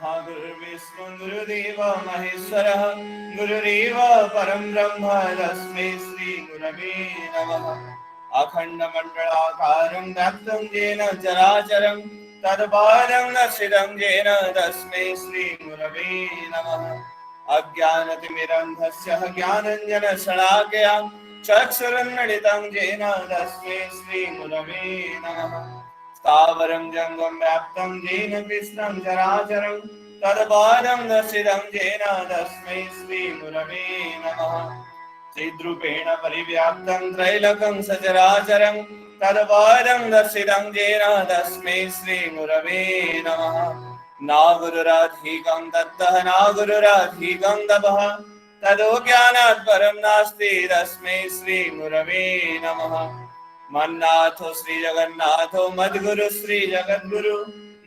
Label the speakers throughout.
Speaker 1: गुरुर्विष्णु गुरुदेव महेश्वरः गुरुरेव परं ब्रह्म तस्मै श्री गुरवे नमः। अखण्डमण्डलाकारं व्याप्तं येन चराचरं तत्पादं दर्शितं येन तस्मै श्री गुरवे नमः। अज्ञानतिमिरन्धस्य ज्ञानाञ्जनशलाकया चक्षुरुन्मीलितं येन तस्मै श्री गुरवे नमः। स्थावरं जङ्गम व्याप्तं येन कृष्णं चराचरं तत्पादं दर्शितं येन तस्मै श्री गुरवे नमः। चिद्रूपेण परिव्याप्तं त्रैलोक्यं सचराचरं तत्पादं दर्शितं येन तस्मै श्री गुरवे नमः। न गुरुराधिकं दत्तः न गुरुराधिकं तपः ततो ज्ञानात् परं नास्ति तस्मै श्री गुरवे नमः। मन्नाथो श्री जगन्नाथो मद्गुरु श्री जगद्गुरु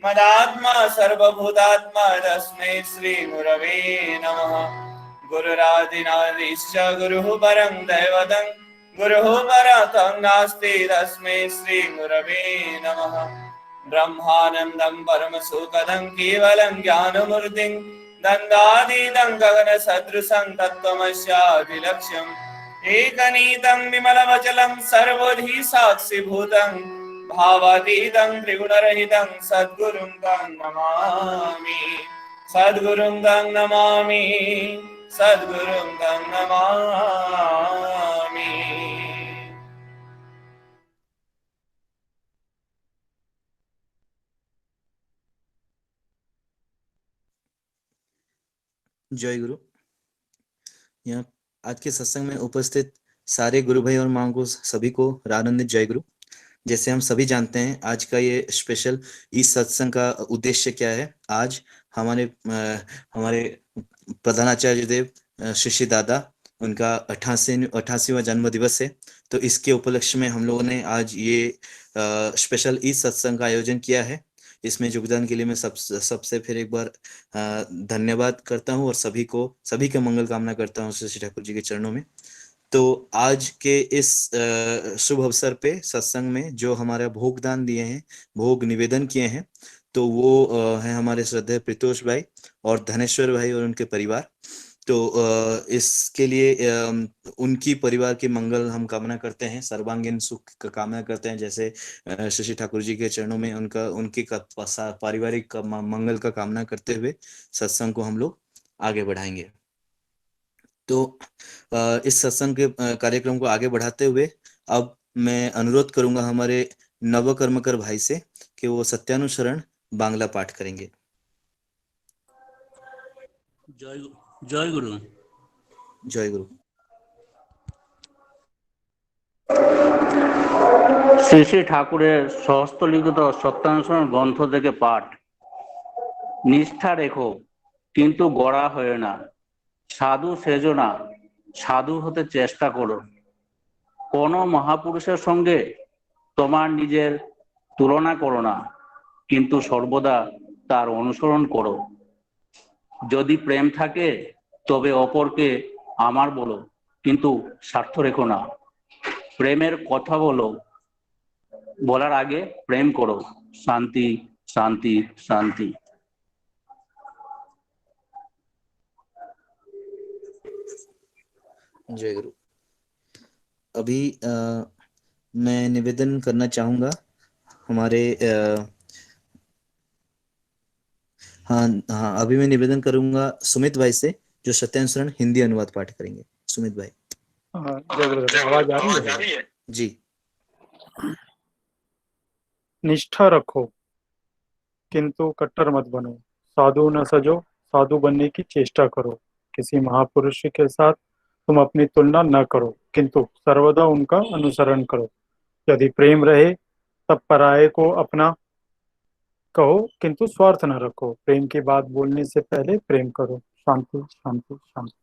Speaker 1: मदात्मा सर्वभूतात्मा तस्मै श्री गुरवे नमः। गुरुरादिनादिश्च गुरुः परं दैवतं गुरुः परतं नास्ति तस्मै श्री गुरवे नमः। ब्रह्मानन्दं परमसुखदं केवलं ज्ञानमूर्तिं दन्दातीतं गगनसदृशं तत्त्वमस्याभिलक्ष्यम् एकनीतं विमलमचलं सर्वधी साक्षिभूतं भावातीतं त्रिगुणरहितं सद्गुरुं तं नमामि सद्गुरुं तं नमामि सद्गुरुं तं नमामि।
Speaker 2: जय गुरु। यहाँ आज के सत्संग में उपस्थित सारे गुरु भाई और माँ को सभी को रानंदित जय गुरु। जैसे हम सभी जानते हैं आज का ये स्पेशल इस सत्संग का उद्देश्य क्या है। आज हमारे प्रधानाचार्य देव श्री दादा उनका 88वां जन्म दिवस है। तो इसके उपलक्ष्य में हम लोगों ने आज ये स्पेशल इस सत्संग का आयोजन किया है। इसमें योगदान के लिए मैं सबसे फिर एक बार धन्यवाद करता हूँ और सभी के मंगल कामना करता हूँ श्री ठाकुर जी के चरणों में। तो आज के इस शुभ अवसर पे सत्संग में जो हमारा भोग दान दिए हैं, भोग निवेदन किए हैं, तो वो है हमारे श्रद्धेय प्रीतोष भाई और धनेश्वर भाई और उनके परिवार। तो इसके लिए उनकी परिवार के मंगल हम कामना करते हैं, सर्वांगीण सुख का कामना करते हैं। जैसे श्री ठाकुर जी के चरणों में उनके पारिवारिक मंगल का कामना करते हुए सत्संग को हम लोग आगे बढ़ाएंगे। तो इस सत्संग के कार्यक्रम को आगे बढ़ाते हुए अब मैं अनुरोध करूंगा हमारे नवकर्मकर भाई से कि वो सत्यानुसरण बांग्ला पाठ करेंगे।
Speaker 3: जय गुरु।
Speaker 2: जय गुरु।
Speaker 3: শ্রী শ্রী ঠাকুরের সহস্ত সত্যানুসরণ গ্রন্থ থেকে পাঠ। নিষ্ঠা রেখো কিন্তু গড়া হয় না, সাধু সেজো না, সাধু হতে চেষ্টা করো। কোন মহাপুরুষের সঙ্গে তোমার নিজের তুলনা করো না, কিন্তু সর্বদা তার অনুসরণ করো। যদি প্রেম থাকে তবে অপরকে আমার বলো, কিন্তু স্বার্থ রেখো না। প্রেমের কথা বলো, বলার আগে প্রেম করো। শান্তি শান্তি শান্তি।
Speaker 2: जय गुरु। अभी मैं निवेदन करना चाहूंगा हमारे अभी मैं निवेदन करूंगा सुमित भाई से, जो सत्यानुसरण हिंदी अनुवाद पाठ करेंगे। सुमित भाई।
Speaker 4: आवाज आ रही है?
Speaker 2: जी।
Speaker 4: निष्ठा रखो किंतु कट्टर मत बनो, साधु न सजो, साधु बनने की चेष्टा करो। किसी महापुरुष के साथ तुम अपनी तुलना न करो, किंतु सर्वदा उनका अनुसरण करो। यदि प्रेम रहे तब पराये को अपना कहो, किंतु स्वार्थ न रखो। प्रेम की बात बोलने से पहले प्रेम करो। शांति शांति शांति।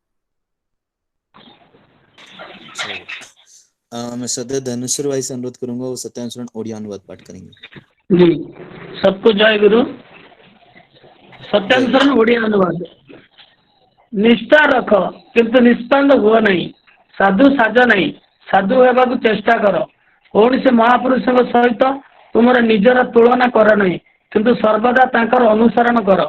Speaker 2: मैं सदैव धनेश्वर भाई से अनुरोध करूंगा वो सत्यानुसरण ओडिया अनुवाद पाठ करेंगे।
Speaker 5: जी, सबको जय गुरु। सत्यानुसरण ओडिया अनुवाद। निष्ठा रख किंतु निष्पन्द हुआ नहीं, साधु साज नहीं, साधु होगा चेष्टा कर। कौन से महापुरुष सहित तुम निजर तुलना कर नहीं, किंतु सर्वदा तांकर अनुसरण कर।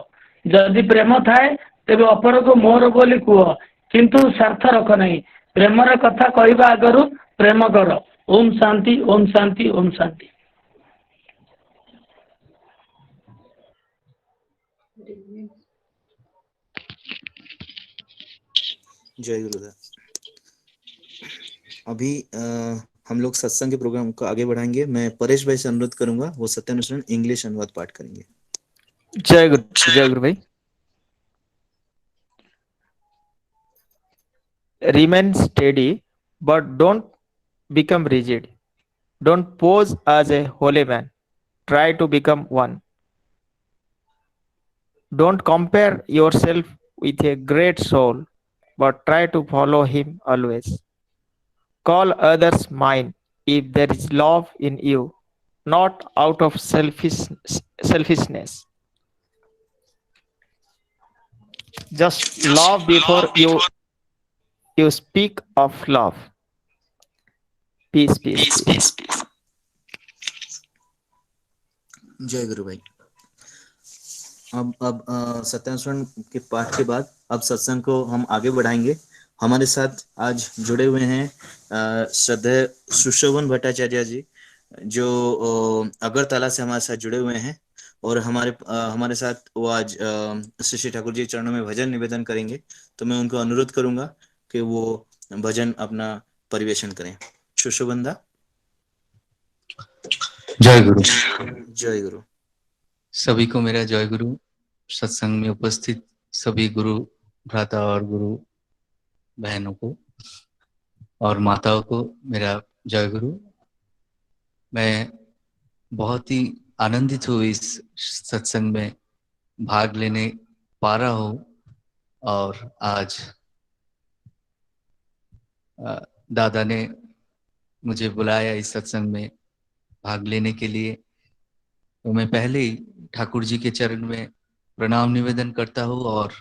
Speaker 5: जदि प्रेम थाए तेबे अपर को मोर बोली कुह किंतु स्वार्थ रख नहीं। प्रेमर कथा कहवा आगु प्रेम कर। ओम शांति ओम शांति ओम शांति।
Speaker 2: जय गुरुदेव। अभी हम लोग सत्संग के प्रोग्राम को आगे बढ़ाएंगे। मैं परेश भाई से अनुरोध करूंगा, वो सत्यानुष्ठान इंग्लिश अनुवाद पाठ करेंगे।
Speaker 6: जय गुरु भाई। Remain steady, but don't become rigid. Don't pose as a holy man. Try to become one. Don't compare yourself with a great soul, but try to follow him always. Call others mine if there is love in you, not out of selfishness. Just love before you speak of love. Peace, peace, peace.
Speaker 2: जय गुरु भाई। अब सत्यानुष्ठान के पाठ के बाद अब सत्संग को हम आगे बढ़ाएंगे। हमारे साथ आज जुड़े हुए हैं श्रद्धेय सुशोभन भट्टाचार्य जी, जो अगरतला से हमारे साथ जुड़े हुए हैं, और हमारे साथ वो आज श्री श्री ठाकुर जी चरणों में भजन निवेदन करेंगे। तो मैं उनको अनुरोध करूंगा कि वो भजन अपना परिवेशन करें। सुशोभन दा।
Speaker 7: जय गुरु।
Speaker 2: जय गुरु।
Speaker 7: सभी को मेरा जय गुरु। सत्संग में उपस्थित सभी गुरु भ्राता और गुरु बहनों को और माताओं को मेरा जय गुरु। मैं बहुत ही आनंदित हूँ इस सत्संग में भाग लेने पा रहा हूँ, और आज दादा ने मुझे बुलाया इस सत्संग में भाग लेने के लिए। तो मैं पहले ही ठाकुर जी के चरण में प्रणाम निवेदन करता हूँ, और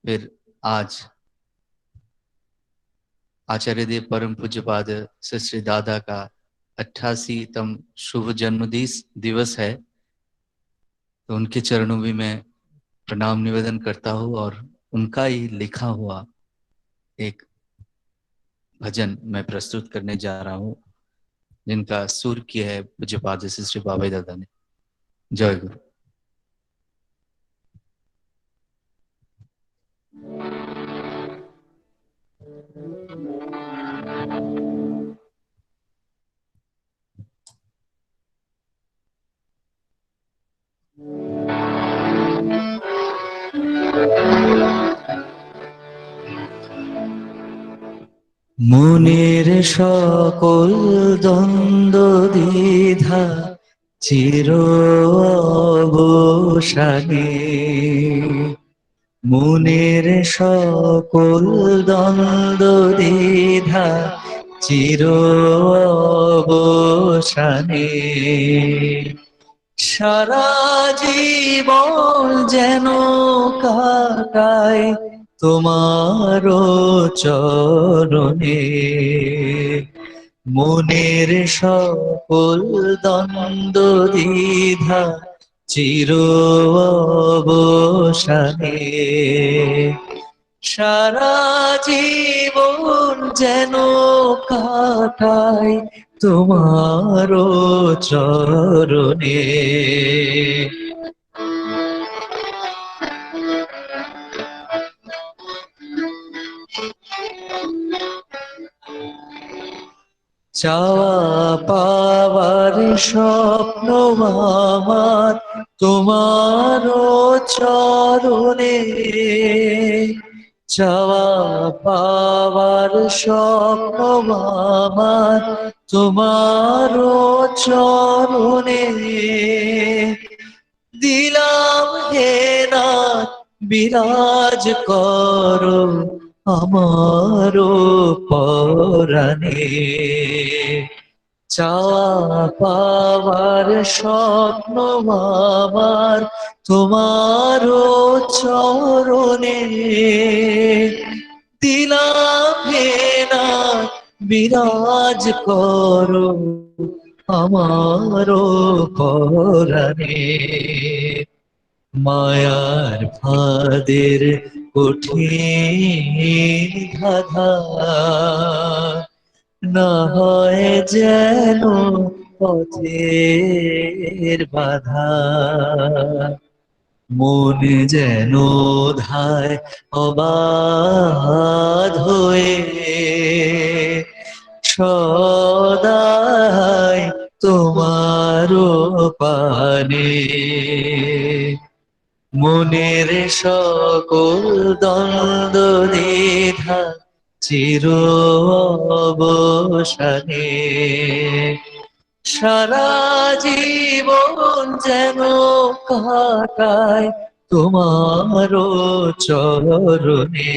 Speaker 7: फिर आज आचार्य देव परम पूज्यपाद श्री दादा का 88तम शुभ जन्म दिवस है, तो उनके चरणों में मैं प्रणाम निवेदन करता हूँ, और उनका ही लिखा हुआ एक भजन मैं प्रस्तुत करने जा रहा हूँ, जिनका सुर किया है पूज्यपाद श्री बाबा दादा ने। जय गुरु। মনের সকল দ্বন্দ্ব দ্বিধা চির অবসানে, মনের সকল দ্বন্দ্ব দ্বিধা চির অবসানে, সারা জীবন যেন কাটায় তোমার চরণে, মনের সকল দ্বন্দ্ব দ্বিধা চির অবসানে, সারা জীবন যেন কাটায় তোমার চরণে। চাওয়া পাওয়ার স্বপ্ন আমার তোমার চরণে, চাওয়া পাওয়ার স্বপ্ন আমার তোমার চরণে, দিলাম হে নাথ বিরাজ করো আমার পরাণে, চাওয়া পাওয়ার স্বপ্ন আমার তোমার চরণে, দিলাম হে নাথ বিরাজ করো আমার পরাণে। মায়ার ফাঁদের কঠিন ধাঁধা না হয় যেন পথের বাধা, মন যেন ধায় অবাধ হয়ে সদাই তোমারও পানে, মনের সকল দ্বন্দ্ব দ্বিধা চির অবসানে, সারা জীবন যেন কাটায় তোমারও চরণে।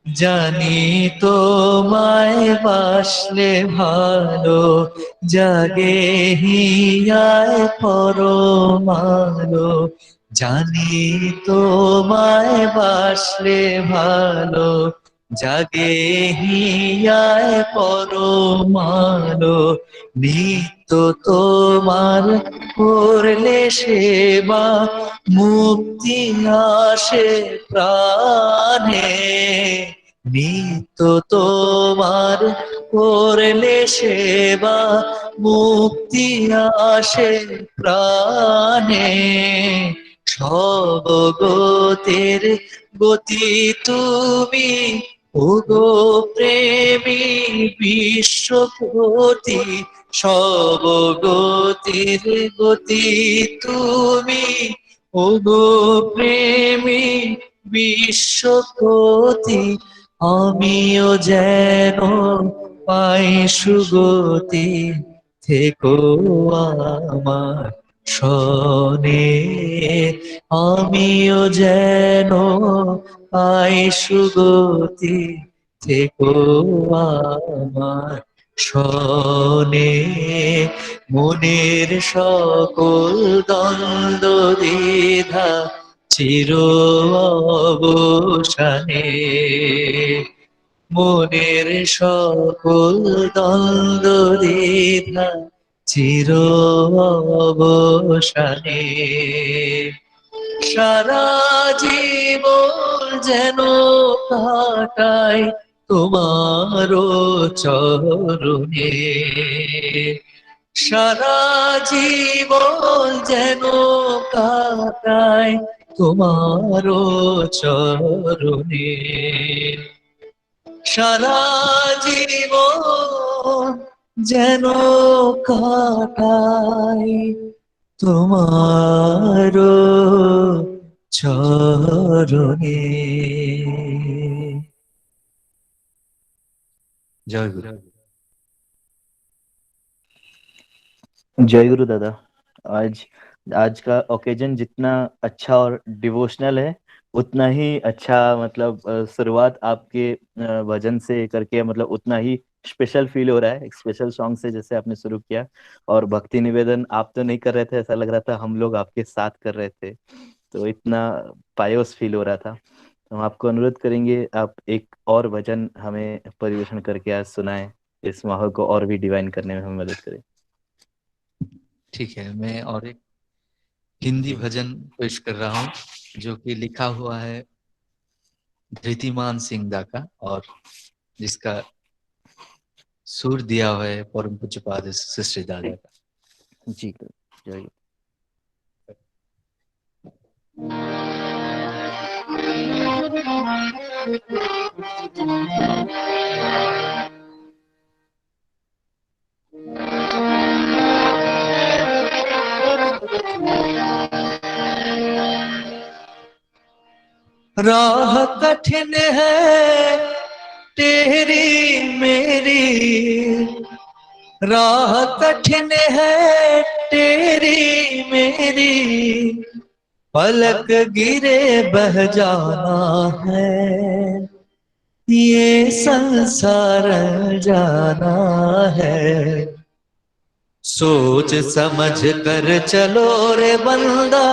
Speaker 7: জানি তোমায় বাসলে ভালো জাগে হিয়ায় পরমালো, জানি তোমায় বাসলে ভালো জাগে হিয়ায় পরমালো, নিত্য তোমার করলে সেবা মুক্তি আসে প্রাণে, নিত্য তোমার করলে সেবা মুক্তি আসে প্রাণে, সব গতির গতি তুমি ওগো প্রেমী বিশ্বপতি, সব গতির গতি তুমি ওগো প্রেমী বিশ্বপতি, আমিও যেন পাই সুগতি থেকো আমার শনে, আমিও যেন পাই সুগতি থেকো আমার শনে, মনের সকল দ্বন্দ্ব দ্বিধা চির অবসানে, মনের সকল দ্বন্দ্ব দ্বিধা চির অবসানে, সারা জীবন যেন কাটাই তোমারও চরণে, সারা জীবন যেন কাটাই তোমারও চরণে, সারা জীবন যেন কাটাই তোমারও চরণে। জয় গুরু।
Speaker 2: जय गुरु दादा। आज का ओकेजन जितना अच्छा और डिवोशनल है उतना ही अच्छा, मतलब शुरुआत आपके भजन से करके, मतलब उतना ही स्पेशल फील हो रहा है। एक स्पेशल सॉन्ग से जैसे आपने शुरू किया, और भक्ति निवेदन आप तो नहीं कर रहे थे, ऐसा लग रहा था हम लोग आपके साथ कर रहे थे, तो इतना पायोस फील हो रहा था। तो हम आपको अनुरोध करेंगे आप एक और भजन हमें परिवेशन करके आज सुनाएं, इस माहौल को और भी डिवाइन करने में हमें मदद करें।
Speaker 7: ठीक है, मैं और एक हिंदी भजन पेश कर रहा हूँ जो कि लिखा हुआ है धृतिमान सिंह दा का, और जिसका सुर दिया हुआ है परम पूज्यपाद श्री दादा का।
Speaker 2: जी जय।
Speaker 7: राह कठिन है तेरी मेरी, राह कठिन है तेरी मेरी, पलक गिरे बह जाना है, ये संसार जाना है, सोच समझ कर चलो रे बंदा,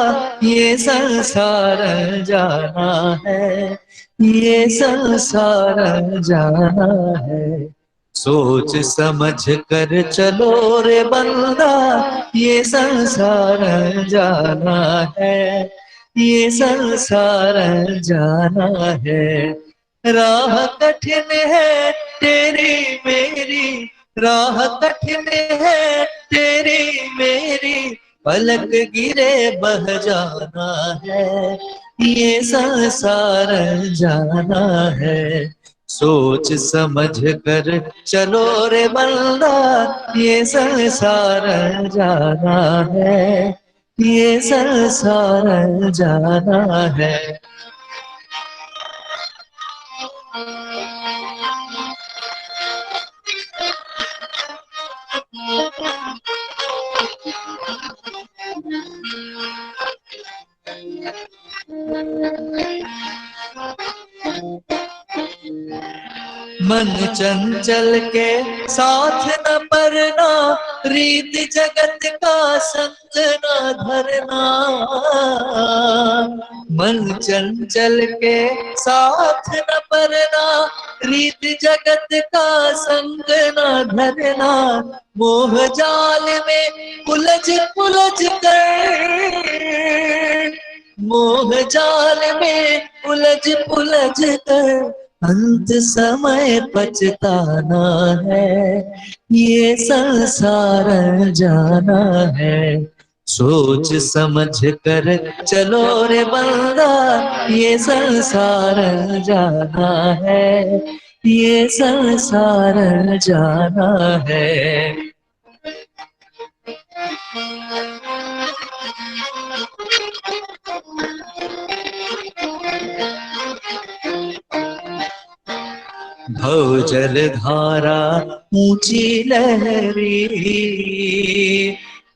Speaker 7: ये संसार जाना है, ये संसार जाना है। सोच समझ कर चलो रे बंदा, ये संसार जाना है, ये संसार जाना है। राह कठिन है तेरी मेरी, राह कठिन है तेरी मेरी, पलक गिरे बह जाना है, ये संसार जाना है। सोच समझ कर चलो रे बंदा, ये संसार जाना है, ये संसार जाना है। मन चंचल के साथ न परना, रीत जगत का संग न धरना। मन चंचल के साथ न परना, रीत जगत का संग न धरना। मोह जाल में उलझ उलझ कर, मोह जाल में उलझ उलझ कर, अंत समय पछताना है, ये संसार जाना है। सोच समझ कर चलो रे बंदा, ये संसार जाना है, ये संसार जाना है। भव जल धारा ऊंची लहरी,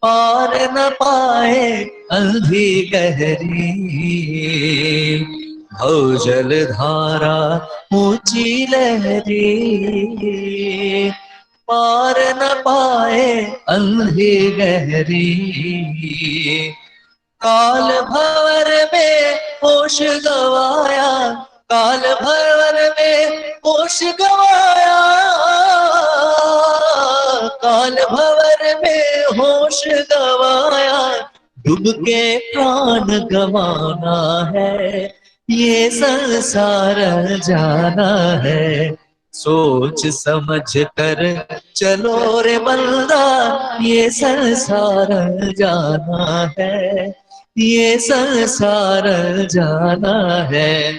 Speaker 7: पार न पाए अंधी गहरी। भव जल धारा ऊंची लहरी, पार न पाए अंधी गहरी। काल भवर में होश गवाया, काल भवर में होश गवाया, काल भवर में होश गवाया। डूब के प्राण गवाना है, ये संसार जाना है। सोच समझ कर चलो रे बंदा, ये संसार जाना है, ये संसार जाना है।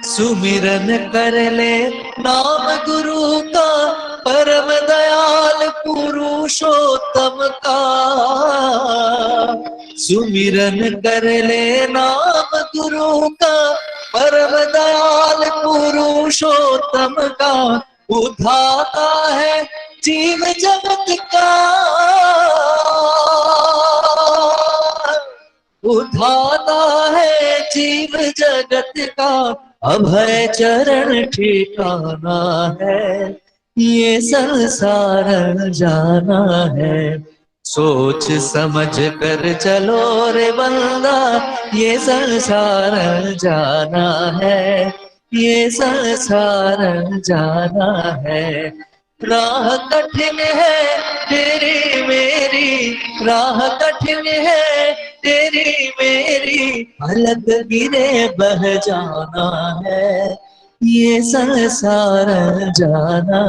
Speaker 7: सुमिरन कर ले नाम गुरु का, परम दयाल पुरुषोत्तम का। सुमिरन कर ले नाम गुरु का, परम दयाल पुरुषोत्तम का। उद्धाता है जीव जगत का, उद्धाता है जीव जगत का। अभय चरण ठिकाना है, ये संसार जाना है। सोच समझ कर चलो रे बंदा, ये संसार जाना है, ये संसार जाना है। राह कठिन है तेरी मेरी, राह कठिन है तेरी मेरी, पलक गिरे बह जाना है, ये संसार जाना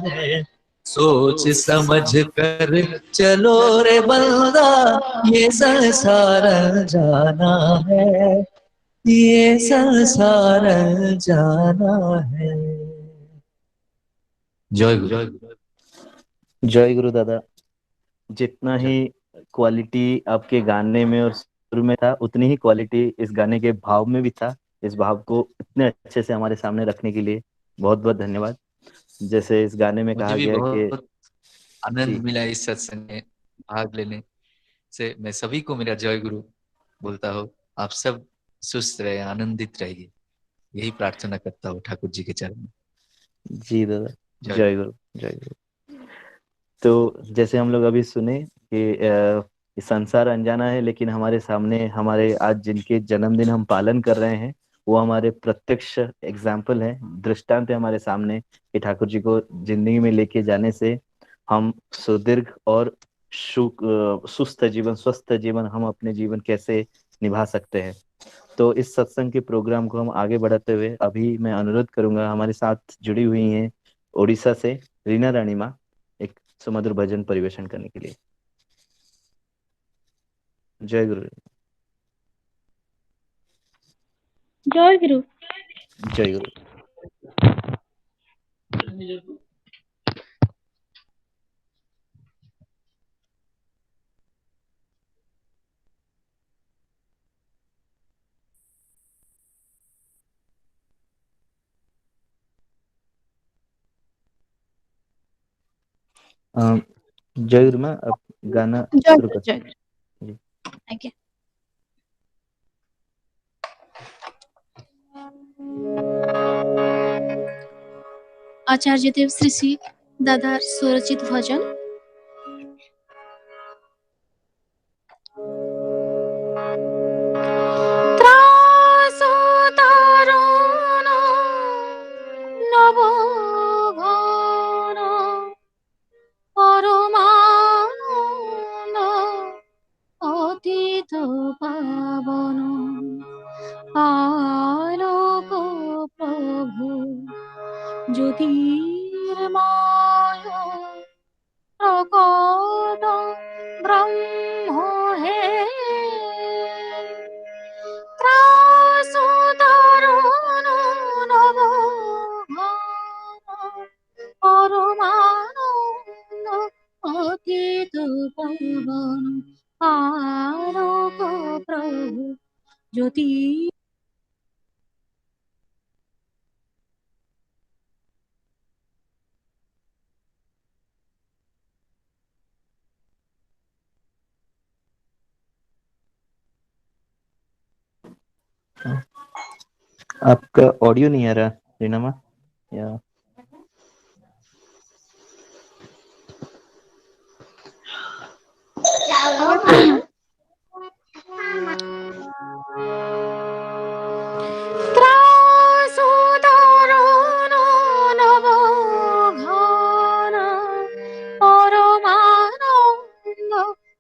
Speaker 7: है। सोच समझ कर चलो रे बंदा, ये संसार जाना है, ये संसार जाना है। जय गुरु।
Speaker 2: जय गुरु दादा। जितना ही क्वालिटी आपके गाने में और सुर में था, उतनी ही क्वालिटी इस गाने के भाव में भी था। इस भाव को इतने अच्छे से हमारे सामने रखने के लिए बहुत बहुत धन्यवाद। जैसे इस गाने में
Speaker 7: मुझे
Speaker 2: कहा
Speaker 7: भी
Speaker 2: गया कि
Speaker 7: बहुत आनंद
Speaker 2: जी
Speaker 7: मिला इस सत्संग में भाग लेने से। मैं सभी को मेरा जय गुरु बोलता हूँ। आप सब सुस्त रहे, आनंदित रहिए, यही प्रार्थना करता हूँ ठाकुर जी के चरण में।
Speaker 2: जी दादा,
Speaker 7: जय
Speaker 2: जय गुरु जय गुरु। तो जैसे हम लोग अभी सुने कि ये संसार अनजाना है, लेकिन हमारे सामने हमारे आज जिनके जन्मदिन हम पालन कर रहे हैं वो हमारे प्रत्यक्ष एग्जाम्पल है, दृष्टांत है हमारे सामने कि ठाकुर जी को जिंदगी में लेके जाने से हम सुदीर्घ और सुस्त जीवन, स्वस्थ जीवन हम अपने जीवन कैसे निभा सकते हैं। तो इस सत्संग के प्रोग्राम को हम आगे बढ़ाते हुए अभी मैं अनुरोध करूंगा, हमारे साथ जुड़ी हुई हैं उड़ीसा से रीना रानी माँ एक सुमधुर भजन परिवेशन करने के लिए। जय गुरु।
Speaker 8: जय गुरु।
Speaker 2: जय गुरु। जय गुरु माँ, आप गाना
Speaker 8: जय
Speaker 2: शुरू
Speaker 8: गुरु
Speaker 2: कर
Speaker 8: जय गुरु।
Speaker 2: जी।
Speaker 8: आज्ञा। आचार्य देव श्री श्री दादा स्वरचित भजन। त्रासो तारण नव घन परमानंद অতীত পাবন আলোক প্রভু জ্যোতির্ময় প্রকট ব্রহ্ম হে ত্রাসোতারণ নব ঘন পরমানন্দ অতীত পাবন আলোক প্রভু জ্যোতি।
Speaker 2: आपका ऑडियो नहीं आ रहा रीना माँ, या
Speaker 8: ত্রাসোতারণ নব ঘন পরমানন্দ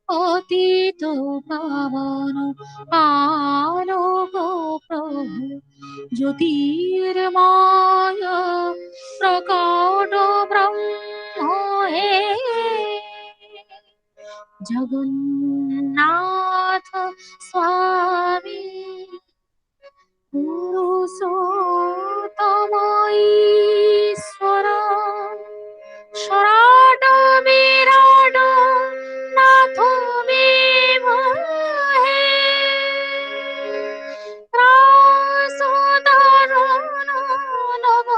Speaker 8: অতীত পাবন আলোক প্রভু জ্যোতির্ময় প্রকট ব্রহ্ম হে জগন্নাথ স্বামী পুরুষোত্তম ঈশ্বর সরাট বিরাট নাথ বিমহে ত্রাসোতারণ নব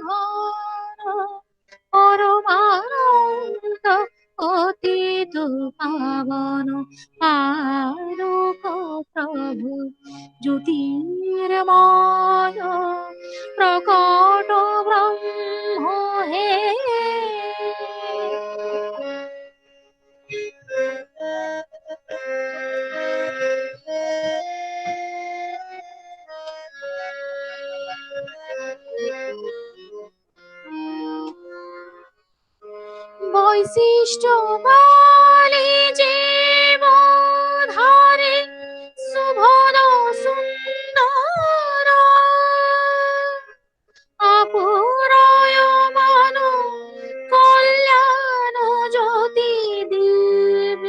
Speaker 8: ঘন পরমানন্দ অতীত পাবন আলোক প্রভু জ্যোতির্ময় প্রকট ব্রহ্ম হে বৈশিষ্ট্য বলি জীব ধারে শুভদ সুন্দর অপুরায়মান কল্যাণ জ্যোতি দিব্য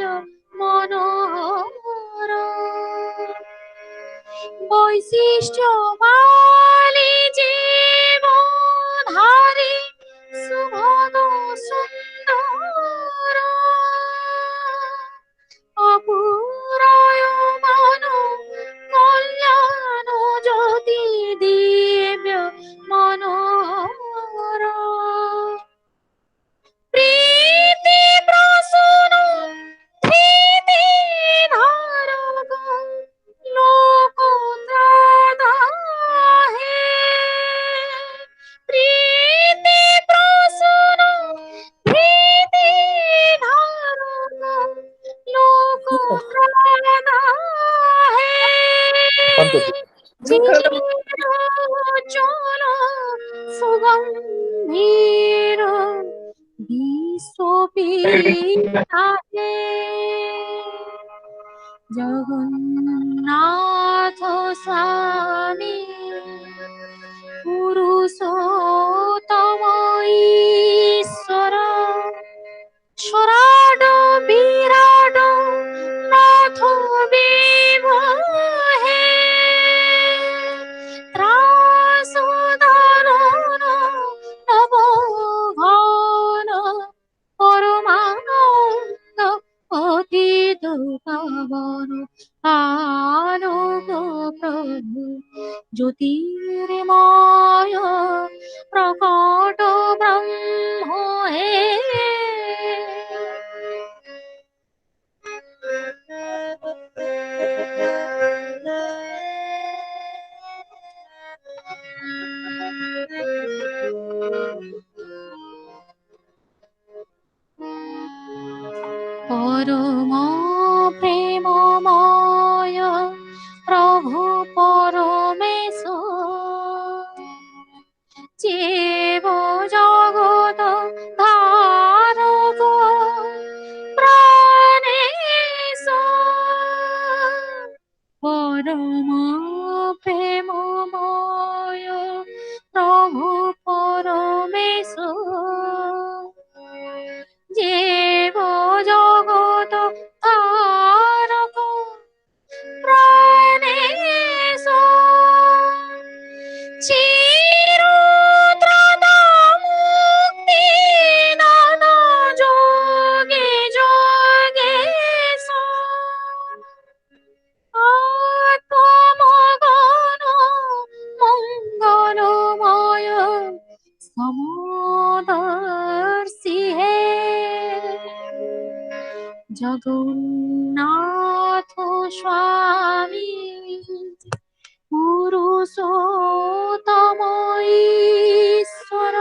Speaker 8: মনোহর বৈশিষ্ট্য বলি জীব ধারে শুভদ সুন্দর চিরচল সুগন্ধীর বিশ্বপিতাহে জগন্নাথ স্বামী পুরুষোত্তম ঈশ্বর সরাড বিরাট নাথ বিভহে ত্রাসদারণ নব ঘন পরমানন্দ অতীত পাবন আলোক প্রভু জ্যোতির্ময় প্রকট ব্রহ্ম হে পরম প্রেমময় প্রভু পরমেশ জীব জগত ধারক প্রাণেশ পরম প্রেমময় প্রভু পরমেশ জীব জগত ধারক প্রাণেশ চিরত্রাতা মুক্তি দান যোগে যোগেশ আত্মমগন মঙ্গলময় সমদর্শী হে জগন্নাথ স্বামী পুরুষোত্তম ঈশ্বর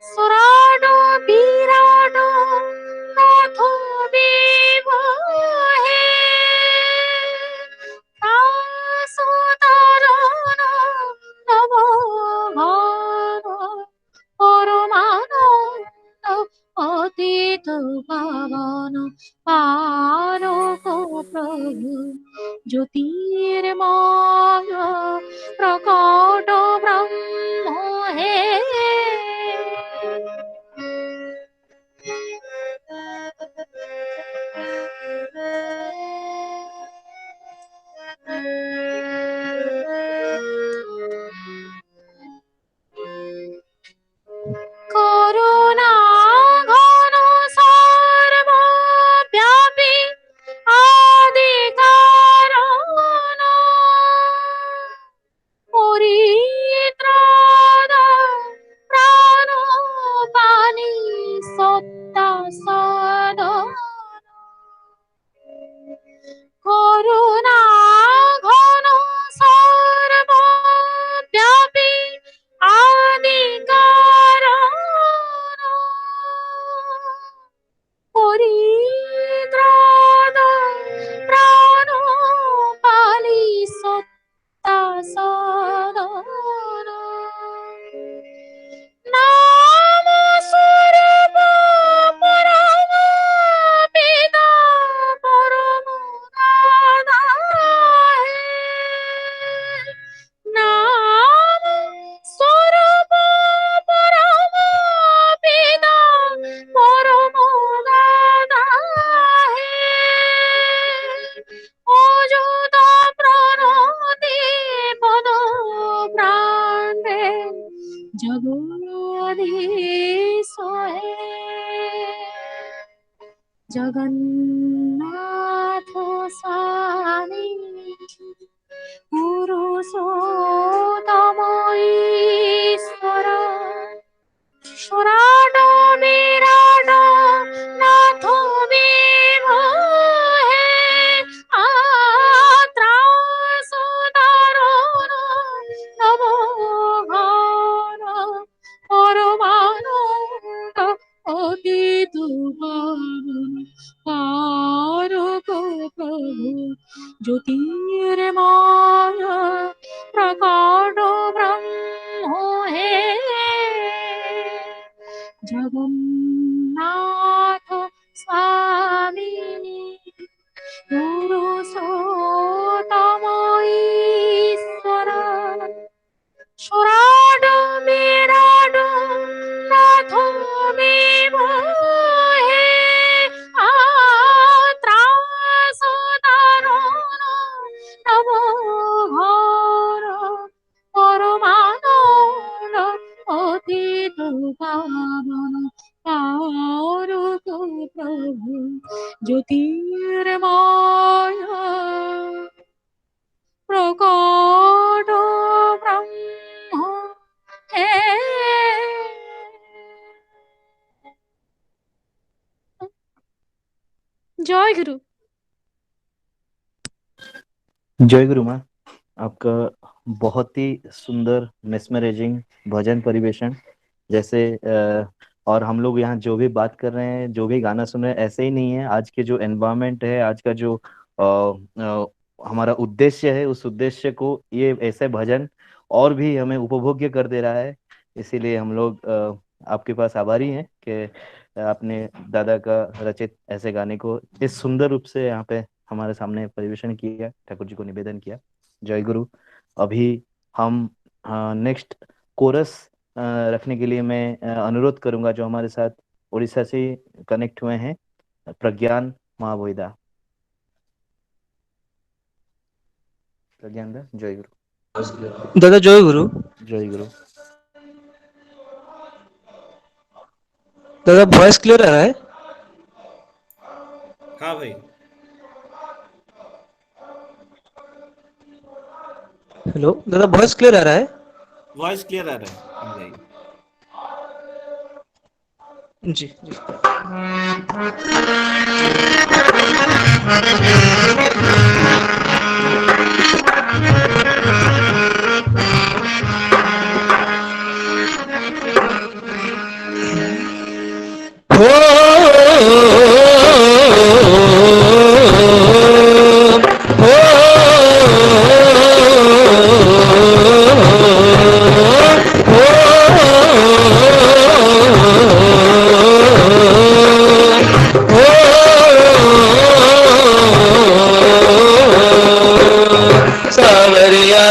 Speaker 8: সরাড বিরাট নাথ বিভহে দাসোদারণ নব ঘন পরমানন্দ অতীত পাবন আলোক প্রভু জ্যোতির্ময় প্রকট ব্রহ্ম হে করুণা ঘন সর্বব্যাপী আদি কারণ পরিত্রাণ প্রাণ পানি সত্তা সাধন করুণা ঘন সর্বব্যাপী আদি কারণ পরিত্রাণ প্রাণ পালি সত্তা সাধন নাম স্বরূপ পরম পিতা পরম দাদা হে নাম স্বরূপ পরম পিতা পরম দাদা হে অযুত প্রণতি পদ প্রাণে জগদীশ হে জগন্নাথ স্বামী পুরুষোত্তম ঈশ্বর সরাড বিরাট নাথ বিভহে ত্রাসদারণ নব ঘন পরমানন্দ অতীত পাবন আলোক প্রভু জ্যোতির্ময় स्वामी पुरुषोत्तम ईश्वर शरणं नाथो मे मोहे त्रासदारो नमो घोर परमानंद अतीत पावन पारुक प्रभु ज्योतिर्मय प्रकट ब्रह्म हे जय गुरु।
Speaker 2: जय गुरु माँ, आपका बहुत ही सुंदर मेस्मराइजिंग भजन परिवेशन। जैसे और हम लोग यहाँ जो भी बात कर रहे हैं, जो भी गाना सुन रहे हैं, ऐसे ही नहीं है। आज के जो एनवायरनमेंट है, आज का जो हमारा उद्देश्य है, उस उद्देश्य को ये ऐसे भजन और भी हमें उपभोग्य कर दे रहा है। इसीलिए हम लोग आपके पास आभारी हैं कि आपने दादा का रचित ऐसे गाने को इस सुंदर रूप से यहाँ पे हमारे सामने परिवेशन किया, ठाकुर जी को निवेदन किया। जय गुरु। अभी हम नेक्स्ट कोरस रखने के लिए मैं अनुरोध करूंगा जो हमारे साथ उड़ीसा से कनेक्ट हुए हैं, प्रज्ञान महाभोईदा। प्रज्ञान दा, जय गुरु।
Speaker 9: दादा जय गुरु।
Speaker 2: जय गुरु।
Speaker 9: दादा वॉइस क्लियर आ रहा है?
Speaker 1: हाँ भाई।
Speaker 9: हेलो दादा, वॉइस क्लियर आ रहा है?
Speaker 1: वॉइस क्लियर आ रहा है
Speaker 9: जी जी।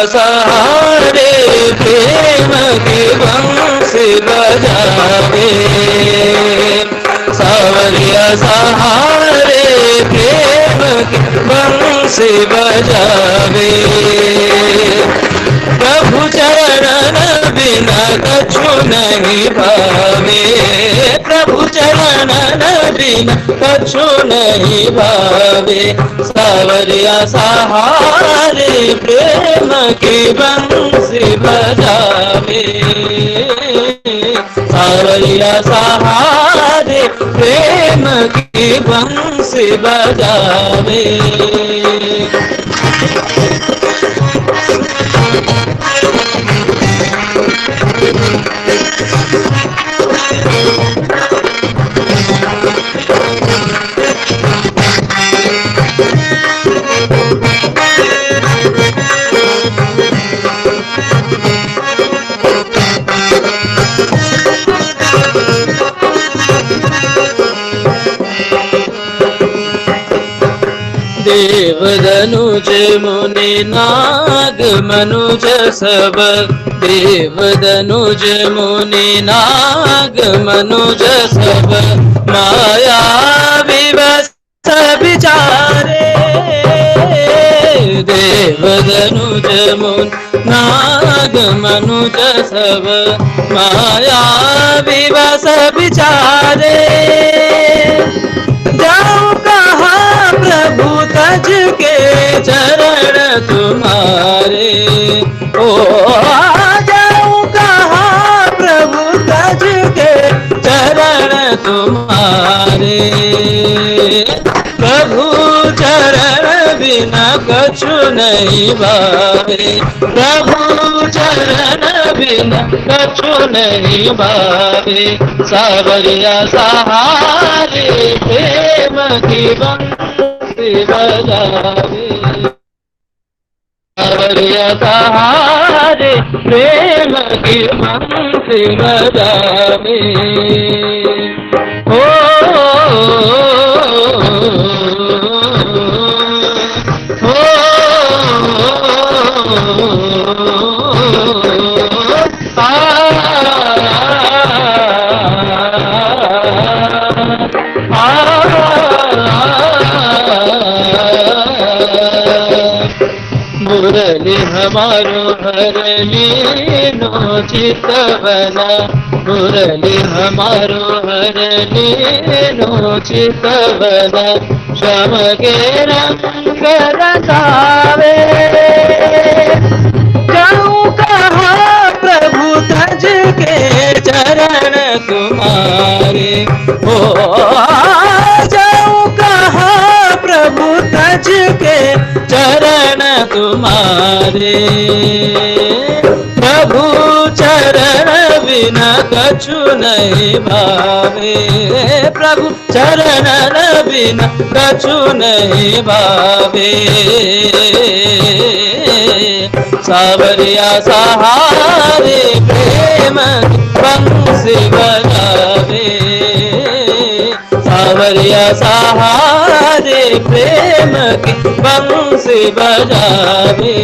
Speaker 10: सहारे प्रेम के बंसी बजावे, सावरिया सहारे प्रेम के बंसी बजावे। प्रभु चरण बिना कछु नहीं भावे, प्रभु चरण बिना कछु नहीं भावे। सावरिया सहारे प्रेम की बंसी बजावे, सावरिया सहारे प्रेम की बंसी बजावे। देव धनुज मुनि नाग मनुज सब, देव धनुज मुनि नाग मनुज सब, माया विवश विचारे। देव धनुज मुनि नाग मनुज सब, माया विवश विचारे। जाऊं कहाँ प्रभु तज के चरण तुम्हारे, ओ जाऊं कहाँ प्रभु तज के चरण तुम्हारे। प्रभु चरण बिना कछु नहीं भावे, प्रभु चरण बिना कछु नहीं भावे। सावरिया सहारे प्रेम की बंसी बजावे, सावरिया सहारे प्रेम की बंसी बजावे। ओ मुरली हमारो हरली नो चितवना, मुरली हमारो हरली नो चितवना, श्याम के रंग रसावे। जाऊं कहाँ प्रभु तज के चरण तुम्हारे, हो जाऊं कहाँ प्रभु तज के चरण तुम्हारे। प्रभु चरण बिना कछु नहीं भावे, प्रभु चरण बिना कछु नहीं भावे। सावरिया सहारे प्रेम बंसी बजावे, सावरिया सहारे प्रेम की बंसी बजावे।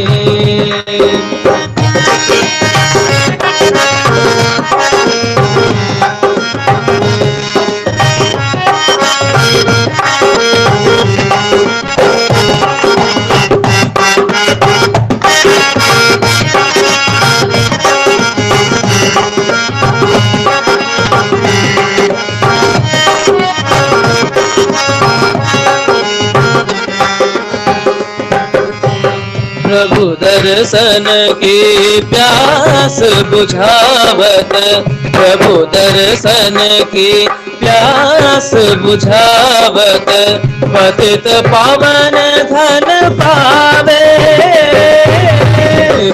Speaker 10: प्रभु दर्शन की प्यास बुझावत, प्रभु दर्शन की प्यास बुझावत, पतित पावन धन पावे।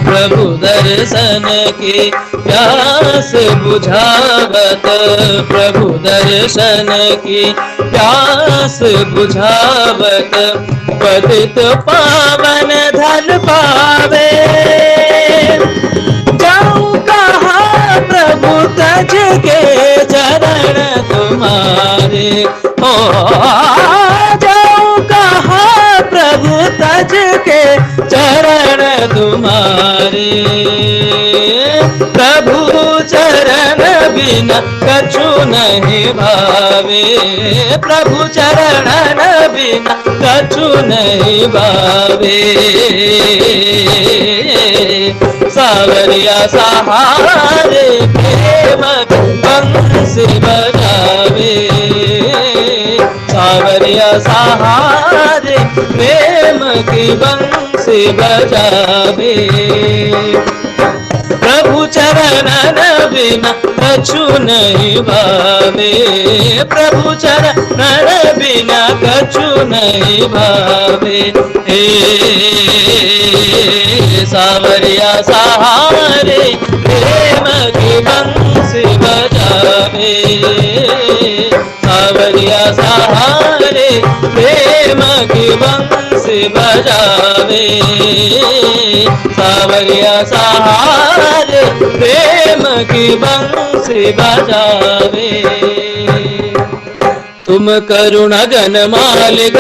Speaker 10: प्रभु दर्शन की प्यास बुझावत, प्रभु दर्शन की प्यास बुझावत, पतित पावन धन पावे। जाऊं कहाँ प्रभु तज के चरण तुम्हारे, हो जाऊं कहाँ प्रभु तज के चरण तुम्हारे। प्रभु चरण बिना कछु नहीं भावे, प्रभु चरण बिना कछु नहीं भावे। सावरिया सहारे प्रेम बंसी बजावे, सावरिया सहारे प्रेम की बंसी बजावे। प्रभु चरण बिना कछु नहीं भावे, प्रभु चरण बिना कछु नहीं भावे। हे सावरिया सहारे प्रेम की बंसी बजावे, सावरिया सहारे प्रेम की बंसी बजावे, सावरिया सहारे प्रेम की बंसी बजावे। तुम करुणा गण मालिक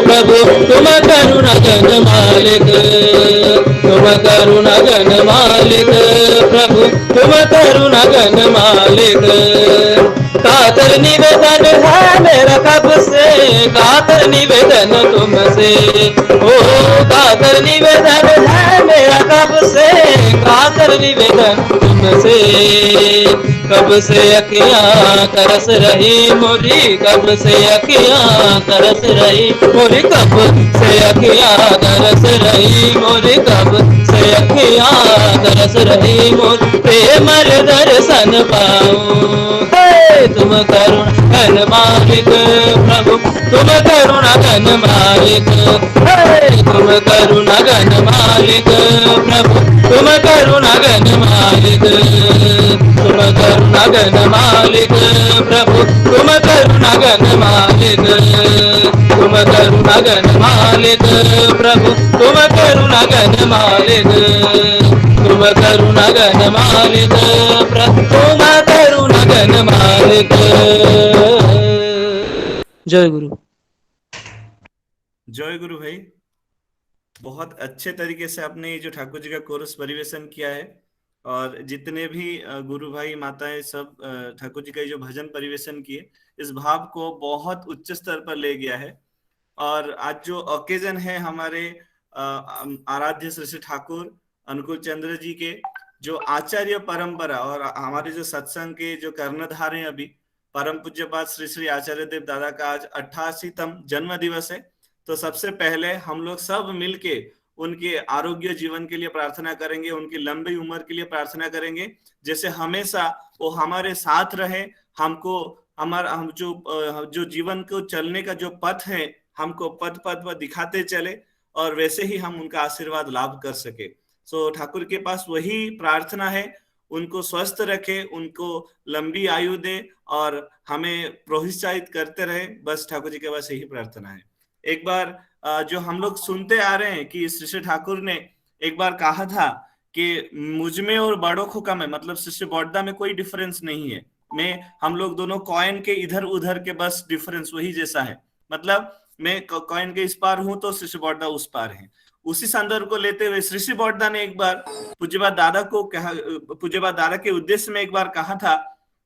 Speaker 10: प्रभु, तुम करुणा गण मालिक, तुम करुणा गण मालिक प्रभु, तुम करुणा गण मालिक। कातर निवेदन है मेरा कब से, कातर निवेदन तुमसे, ओ कातर निवेदन है मेरा कब से, कातर निवेदन तुमसे। कब से अखियाँ तरस रही मोरी, कब से अखियाँ तरस रही मोरी, कब से अखियाँ तरस रही मोरी, कब से अखियाँ तरस रही मोरी। प्रेम दर्शन पाऊं तुम करुणा घन मालिक प्रभु, तुम करुणा घन मालिक, तुम करुणा घन मालिक प्रभु, तुम करुणा घन मालिक, तुम करुणा घन मालिक प्रभु, तुम करुणा घन मालिक, तुम करुणा घन मालिक प्रभु, तुम करुणा घन मालिक, तुम करुणा घन मालिक प्रभु, तुम करुणा घन मालिक। जय गुरु।
Speaker 1: जय गुरु भाई, बहुत अच्छे तरीके से आपने ये जो ठाकुर जी का कोरस परिवेशन किया है, और जितने भी गुरु भाई माताएं सब ठाकुर जी का जो भजन परिवेशन किए, इस भाव को बहुत उच्च स्तर पर ले गया है। और आज जो ओकेजन है हमारे आराध्य श्री श्री ठाकुर अनुकूल चंद्र जी के जो आचार्य परंपरा और हमारे जो सत्संग के जो कर्णधार हैं अभी परम पूज्यपाद श्री श्री आचार्य देव दादा का आज 88तम जन्म दिवस है। तो सबसे पहले हम लोग सब मिलके उनके आरोग्य जीवन के लिए प्रार्थना करेंगे, उनकी लंबी उम्र के लिए प्रार्थना करेंगे, जैसे हमेशा वो हमारे साथ रहे, हमको हम जो जीवन को चलने का जो पथ है हमको पथ पर दिखाते चले और वैसे ही हम उनका आशीर्वाद लाभ कर सके। सो ठाकुर के पास वही प्रार्थना है, उनको स्वस्थ रखे, उनको लंबी आयु दे और हमें प्रोत्साहित करते रहे, बस ठाकुर जी के पास यही प्रार्थना है। एक बार जो हम लोग सुनते आ रहे हैं कि श्री श्री ठाकुर ने एक बार कहा था कि मुझ में और बड़ों को कम है, मतलब श्री श्री बौद्धा में कोई डिफरेंस नहीं है, हम लोग दोनों कॉइन के इधर उधर के बस डिफरेंस वही जैसा है, मतलब मैं कॉइन के इस पार हूं तो श्री श्री बौद्धा उस पार है। उसी संदर्भ को लेते हुए श्री श्री बौद्धा ने एक बार पूज्यपाद दादा को कहा, पूज्यपाद दादा के उद्देश्य में एक बार कहा था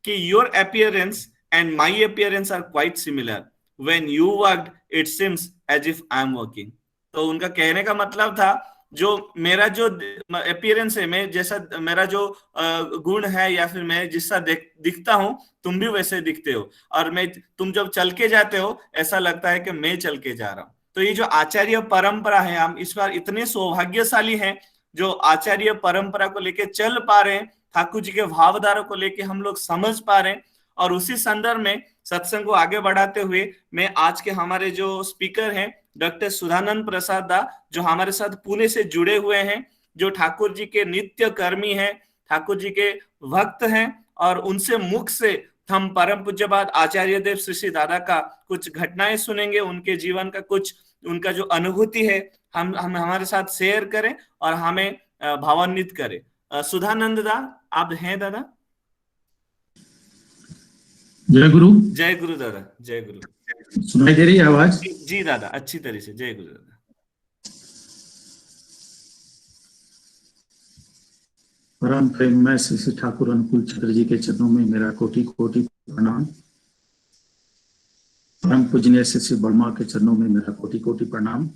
Speaker 1: कि your appearance and my appearance are quite similar, when you worked it seems as if I am working. तो उनका कहने का मतलब था जो मेरा जो अपीयरेंस है, मैं जैसा मेरा जो गुण है या फिर मैं जिससा दिखता हूं तुम भी वैसे दिखते हो, और तुम जब चल के जाते हो ऐसा लगता है कि मैं चल के जा रहा हूं। तो ये जो आचार्य परंपरा है, हम इस बार इतने सौभाग्यशाली हैं जो आचार्य परंपरा को लेके चल पा रहे हैं, ठाकुर जी के भावधारा को लेके हम लोग समझ पा रहे हैं। और उसी संदर्भ में सत्संग को आगे बढ़ाते हुए मैं आज के हमारे जो स्पीकर हैं डॉक्टर सुधानंद प्रसाद दा, जो हमारे साथ पुणे से जुड़े हुए हैं, जो ठाकुर जी के नित्य कर्मी हैं, ठाकुर जी के भक्त हैं, और उनसे मुख से हम परम पूज्यपाद आचार्य देव श्री श्री दादा का कुछ घटनाएं सुनेंगे, उनके जीवन का कुछ उनका जो अनुभूति है हम हमारे साथ शेयर करें और हमें भावान्वित करें। सुधानंद दा, आप हैं दादा?
Speaker 11: जय गुरु।
Speaker 1: जय गुरु दादा, जय गुरु।
Speaker 11: सुनाई दे रही है आवाज?
Speaker 1: जी दादा, अच्छी तरह से। जय गुरु दादा।
Speaker 11: परम प्रेम में श्री श्री ठाकुर अनुकूल चंद्र जी के चरणों में मेरा कोटि कोटि प्रणाम। परम पूजनीय श्री श्री वर्मा के चरणों में मेरा कोटि कोटि प्रणाम।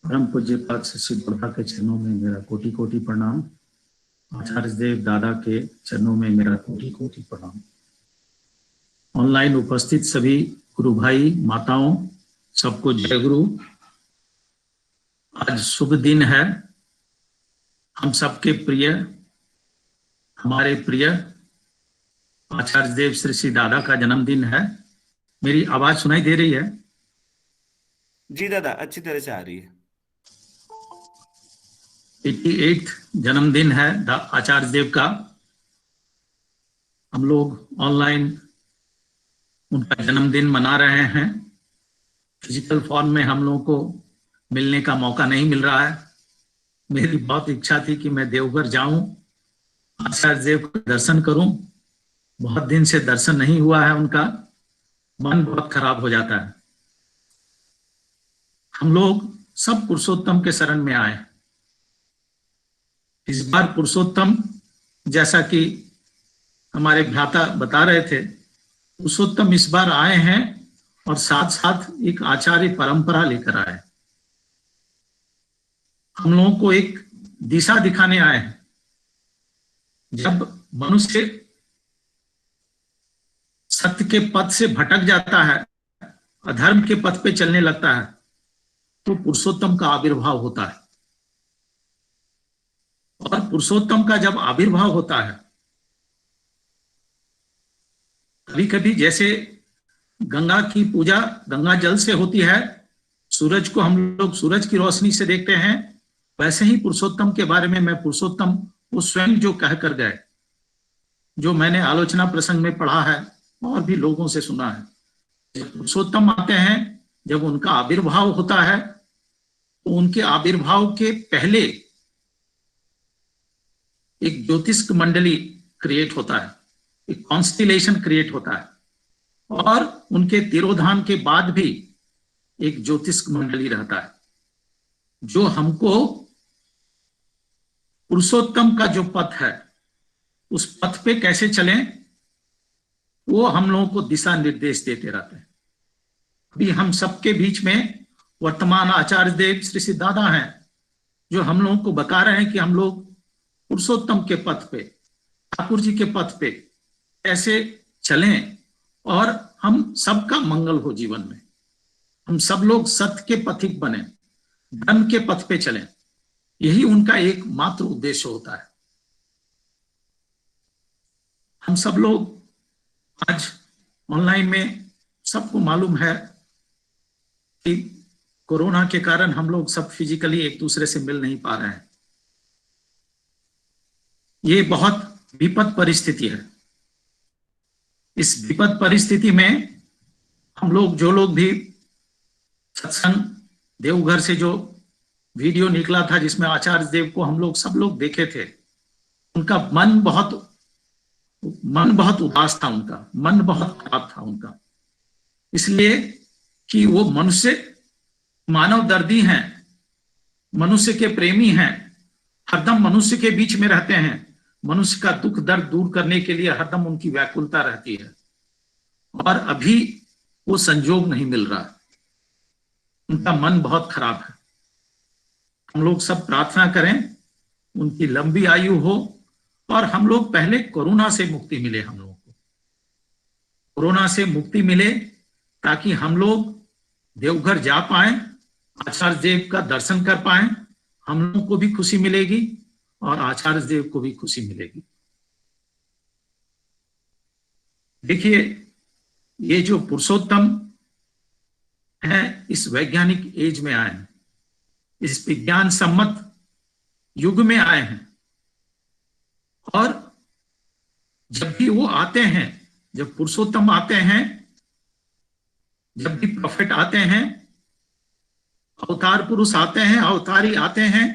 Speaker 11: परम पूज्यपाद श्री श्री वर्मा के चरणों में मेरा कोटि कोटि प्रणाम। आचार्य देव दादा के चरणों में मेरा कोटि कोटि प्रणाम। ऑनलाइन उपस्थित सभी गुरु भाई माताओं सबको जय गुरु। आज शुभ दिन है, हम सबके प्रिय, हमारे प्रिय आचार्य देव श्री श्री दादा का जन्मदिन है। मेरी आवाज सुनाई दे रही है?
Speaker 1: जी दादा, अच्छी तरह से आ रही है।
Speaker 11: 88 जन्मदिन है आचार्य देव का। हम लोग ऑनलाइन उनका जन्मदिन मना रहे हैं। फिजिकल फॉर्म में हम लोगों को मिलने का मौका नहीं मिल रहा है। मेरी बहुत इच्छा थी कि मैं देवघर जाऊं, आचार्य देव का दर्शन करूं। बहुत दिन से दर्शन नहीं हुआ है उनका, मन बहुत खराब हो जाता है। हम लोग सब पुरुषोत्तम के शरण में आए। इस बार पुरुषोत्तम, जैसा कि हमारे भ्राता बता रहे थे, पुरुषोत्तम इस बार आए हैं और साथ साथ एक आचार्य परंपरा लेकर आए। हम लोगों को एक दिशा दिखाने आए हैं। जब मनुष्य सत्य के पथ से भटक जाता है, अधर्म के पथ पे चलने लगता है, तो पुरुषोत्तम का आविर्भाव होता है। और पुरुषोत्तम का जब आविर्भाव होता है, कभी कभी जैसे गंगा की पूजा गंगा जल से होती है, सूरज को हम लोग सूरज की रोशनी से देखते हैं, वैसे ही पुरुषोत्तम के बारे में मैं पुरुषोत्तम वो स्वयं जो कह कर गए, जो मैंने आलोचना प्रसंग में पढ़ा है और भी लोगों से सुना है, जब पुरुषोत्तम आते हैं, जब उनका आविर्भाव होता है, तो उनके आविर्भाव के पहले एक ज्योतिष मंडली क्रिएट होता है, एक कॉन्स्टिलेशन क्रिएट होता है, और उनके तिरोधान के बाद भी एक ज्योतिष मंडली रहता है, जो हमको पुरुषोत्तम का जो पथ है उस पथ पे कैसे चलें वो हम लोगों को दिशा निर्देश देते रहते हैं। अभी हम सबके बीच में वर्तमान आचार्य देव श्री श्री दादा हैं, जो हम लोगों को बता रहे हैं कि हम लोग पुरुषोत्तम के पथ पे, ठाकुर जी के पथ पे कैसे चलें और हम सबका मंगल हो जीवन में, हम सब लोग सत्य के पथिक बने, धर्म के पथ पे चलें। यही उनका एकमात्र उद्देश्य होता है। हम सब लोग आज ऑनलाइन में, सबको मालूम है कि कोरोना के कारण हम लोग सब फिजिकली एक दूसरे से मिल नहीं पा रहे हैं। ये बहुत विपद परिस्थिति है। इस विपद परिस्थिति में हम लोग, जो लोग भी सत्संग देवघर से जो वीडियो निकला था जिसमें आचार्य देव को हम लोग सब लोग देखे थे, उनका मन बहुत उदास था, उनका मन बहुत खराब था उनका, इसलिए कि वो मनुष्य मानव दर्दी हैं, मनुष्य के प्रेमी हैं, हरदम मनुष्य के बीच में रहते हैं, मनुष्य का दुख दर्द दूर करने के लिए हरदम उनकी व्याकुलता रहती है, और अभी वो संजोग नहीं मिल रहा, उनका मन बहुत खराब है। हम लोग सब प्रार्थना करें उनकी लंबी आयु हो, और हम लोग पहले कोरोना से मुक्ति मिले, हम लोगों को कोरोना से मुक्ति मिले, ताकि हम लोग देवघर जा पाए, आचार्य देव का दर्शन कर पाए, हम लोगों को भी खुशी मिलेगी और आचार्य देव को भी खुशी मिलेगी। देखिए, ये जो पुरुषोत्तम है इस वैज्ञानिक एज में आए हैं, इस विज्ञान सम्मत युग में आए हैं, और जब भी वो आते हैं, जब पुरुषोत्तम आते हैं, जब भी प्रॉफिट आते हैं, अवतार पुरुष आते हैं, अवतारी आते हैं,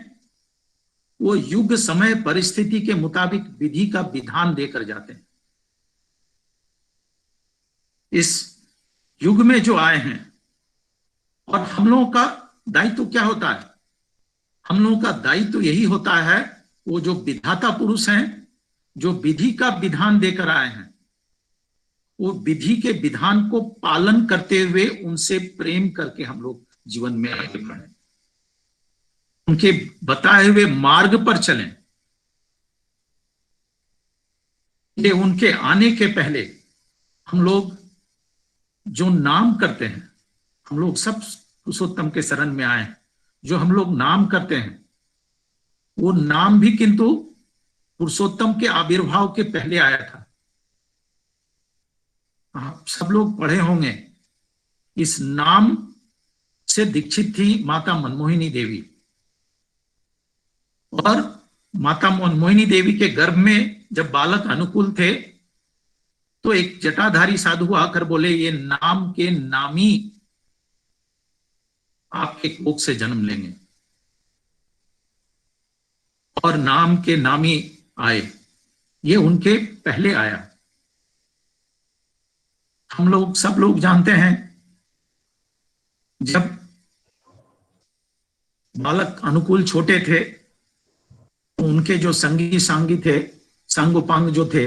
Speaker 11: वो युग समय परिस्थिति के मुताबिक विधि का विधान देकर जाते हैं। इस युग में जो आए हैं, और हम लोगों का दायित्व क्या होता है? हम लोगों का दायित्व यही होता है, वो जो विधाता पुरुष हैं, जो विधि का विधान देकर आए हैं, वो विधि के विधान को पालन करते हुए उनसे प्रेम करके हम लोग जीवन में आगे बढ़े, उनके बताए हुए मार्ग पर चलें। ये उनके आने के पहले हम लोग जो नाम करते हैं, हम लोग सब पुरुषोत्तम के शरण में आए, जो हम लोग नाम करते हैं, वो नाम भी किंतु पुरुषोत्तम के आविर्भाव के पहले आया था। आप सब लोग पढ़े होंगे, इस नाम से दीक्षित थी माता मनमोहिनी देवी, और माता मनमोहिनी देवी के गर्भ में जब बालक अनुकूल थे, तो एक जटाधारी साधु आकर बोले, ये नाम के नामी आपके कोख से जन्म लेंगे, और नाम के नामी आए। ये उनके पहले आया। हम लोग सब लोग जानते हैं, जब बालक अनुकूल छोटे थे, तो उनके जो संगी सांगी थे, सांगोपांग जो थे,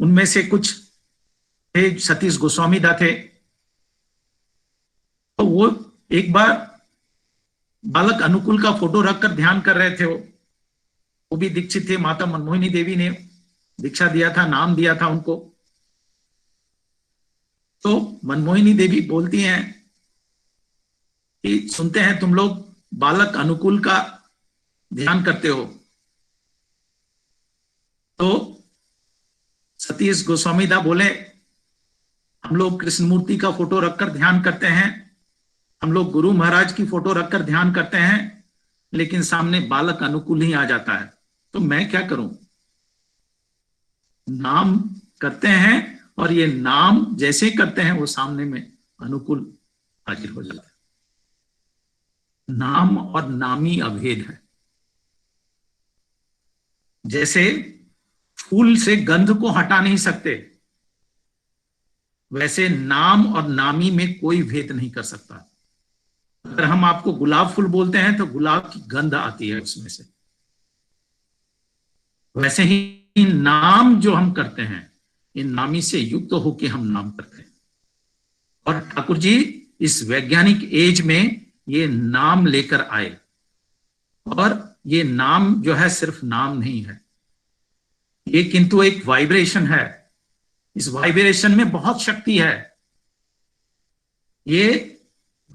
Speaker 11: उनमें से कुछ थे सतीश गोस्वामी दा थे। तो वो एक बार बालक अनुकूल का फोटो रखकर ध्यान कर रहे थे। वो भी दीक्षित थे, माता मनमोहिनी देवी ने दीक्षा दिया था, नाम दिया था उनको। तो मनमोहिनी देवी बोलती हैं कि सुनते हैं तुम लोग बालक अनुकूल का ध्यान करते हो। तो सतीश गोस्वामी दा बोले, हम लोग कृष्णमूर्ति का फोटो रखकर ध्यान करते हैं, हम लोग गुरु महाराज की फोटो रखकर ध्यान करते हैं, लेकिन सामने बालक अनुकूल ही आ जाता है, तो मैं क्या करूं? नाम करते हैं, और ये नाम जैसे ही करते हैं वो सामने में अनुकूल हाजिर हो जाता है। नाम और नामी अभेद है। जैसे फूल से गंध को हटा नहीं सकते, वैसे नाम और नामी में कोई भेद नहीं कर सकता। अगर हम आपको गुलाब फूल बोलते हैं तो गुलाब की गंध आती है उसमें से, वैसे ही नाम जो हम करते हैं, इन नामी से युक्त होके हम नाम करते हैं। और ठाकुर जी इस वैज्ञानिक एज में ये नाम लेकर आए, और ये नाम जो है सिर्फ नाम नहीं है, ये किंतु एक वाइब्रेशन है। इस वाइब्रेशन में बहुत शक्ति है। ये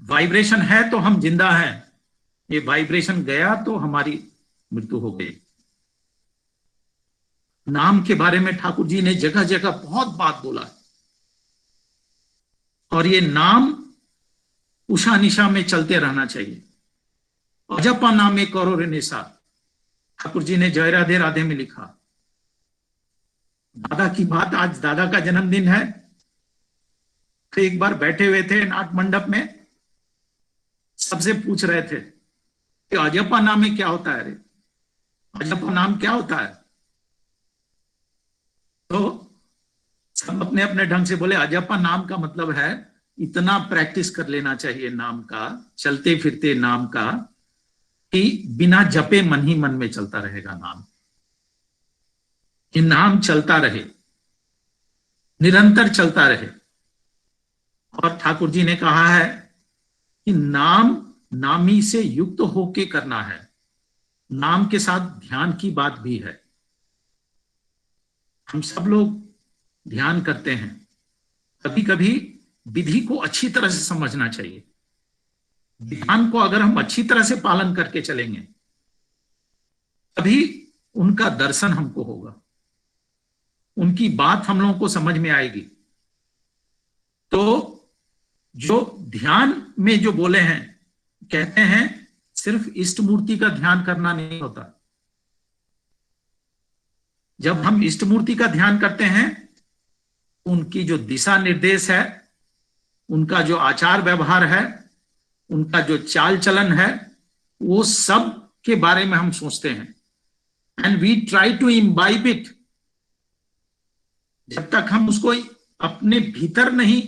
Speaker 11: वाइब्रेशन है तो हम जिंदा हैं, ये वाइब्रेशन गया तो हमारी मृत्यु हो गई। नाम के बारे में ठाकुर जी ने जगह जगह बहुत बात बोला, और ये नाम उषा निशा में चलते रहना चाहिए। अजपा नामे करो रे निशा, ठाकुर जी ने जय राधे राधे में लिखा। दादा की बात, आज दादा का जन्मदिन है, तो एक बार बैठे हुए थे नाट मंडप में, सबसे पूछ रहे थे कि अजपा नामे क्या होता है रे, अजपा नाम क्या होता है? तो सब अपने अपने ढंग से बोले अजपा नाम का मतलब है इतना प्रैक्टिस कर लेना चाहिए नाम का, चलते फिरते नाम का, कि बिना जपे मन ही मन में चलता रहेगा नाम। कि नाम चलता रहे, निरंतर चलता रहे। और ठाकुर जी ने कहा है कि नाम नामी से युक्त होके करना है। नाम के साथ ध्यान की बात भी है। हम सब लोग ध्यान करते हैं, कभी कभी विधि को अच्छी तरह से समझना चाहिए। ध्यान को अगर हम अच्छी तरह से पालन करके चलेंगे, तभी उनका दर्शन हमको होगा, उनकी बात हम लोगों को समझ में आएगी। तो जो ध्यान में जो बोले हैं, कहते हैं सिर्फ इष्ट मूर्ति का ध्यान करना नहीं होता। जब हम इष्ट मूर्ति का ध्यान करते हैं, उनकी जो दिशा निर्देश है, उनका जो आचार व्यवहार है, उनका जो चाल चलन है, वो सब के बारे में हम सोचते हैं। And we try to imbibe it. जब तक हम उसको अपने भीतर नहीं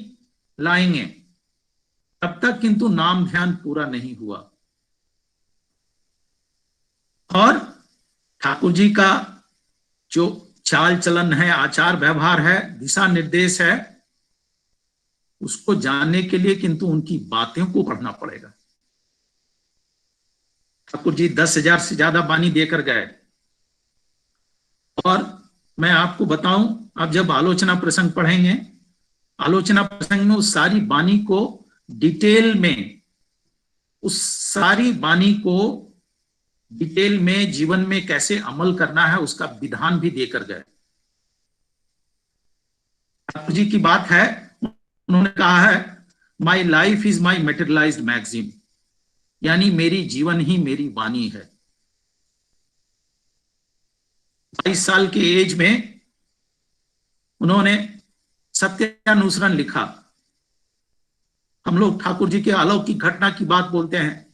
Speaker 11: लाएंगे, तब तक किंतु नाम ध्यान पूरा नहीं हुआ। और ठाकुर जी का जो चाल चलन है, आचार व्यवहार है, दिशा निर्देश है, उसको जानने के लिए किंतु उनकी बातों को पढ़ना पड़ेगा। ठाकुर जी 10,000 से ज्यादा वाणी देकर गए। और मैं आपको बताऊं, आप जब आलोचना प्रसंग पढ़ेंगे, आलोचना प्रसंग में उस सारी वाणी को डिटेल में, उस सारी वाणी को डिटेल में जीवन में कैसे अमल करना है, उसका विधान भी देकर गए। ठाकुर जी की बात है, उन्होंने कहा है my life is my materialised magazine, यानी मेरी जीवन ही मेरी वाणी है। 22 साल के एज में उन्होंने सत्यानुसरण लिखा। हम लोग ठाकुर जी के अलौकिक घटना की बात बोलते हैं।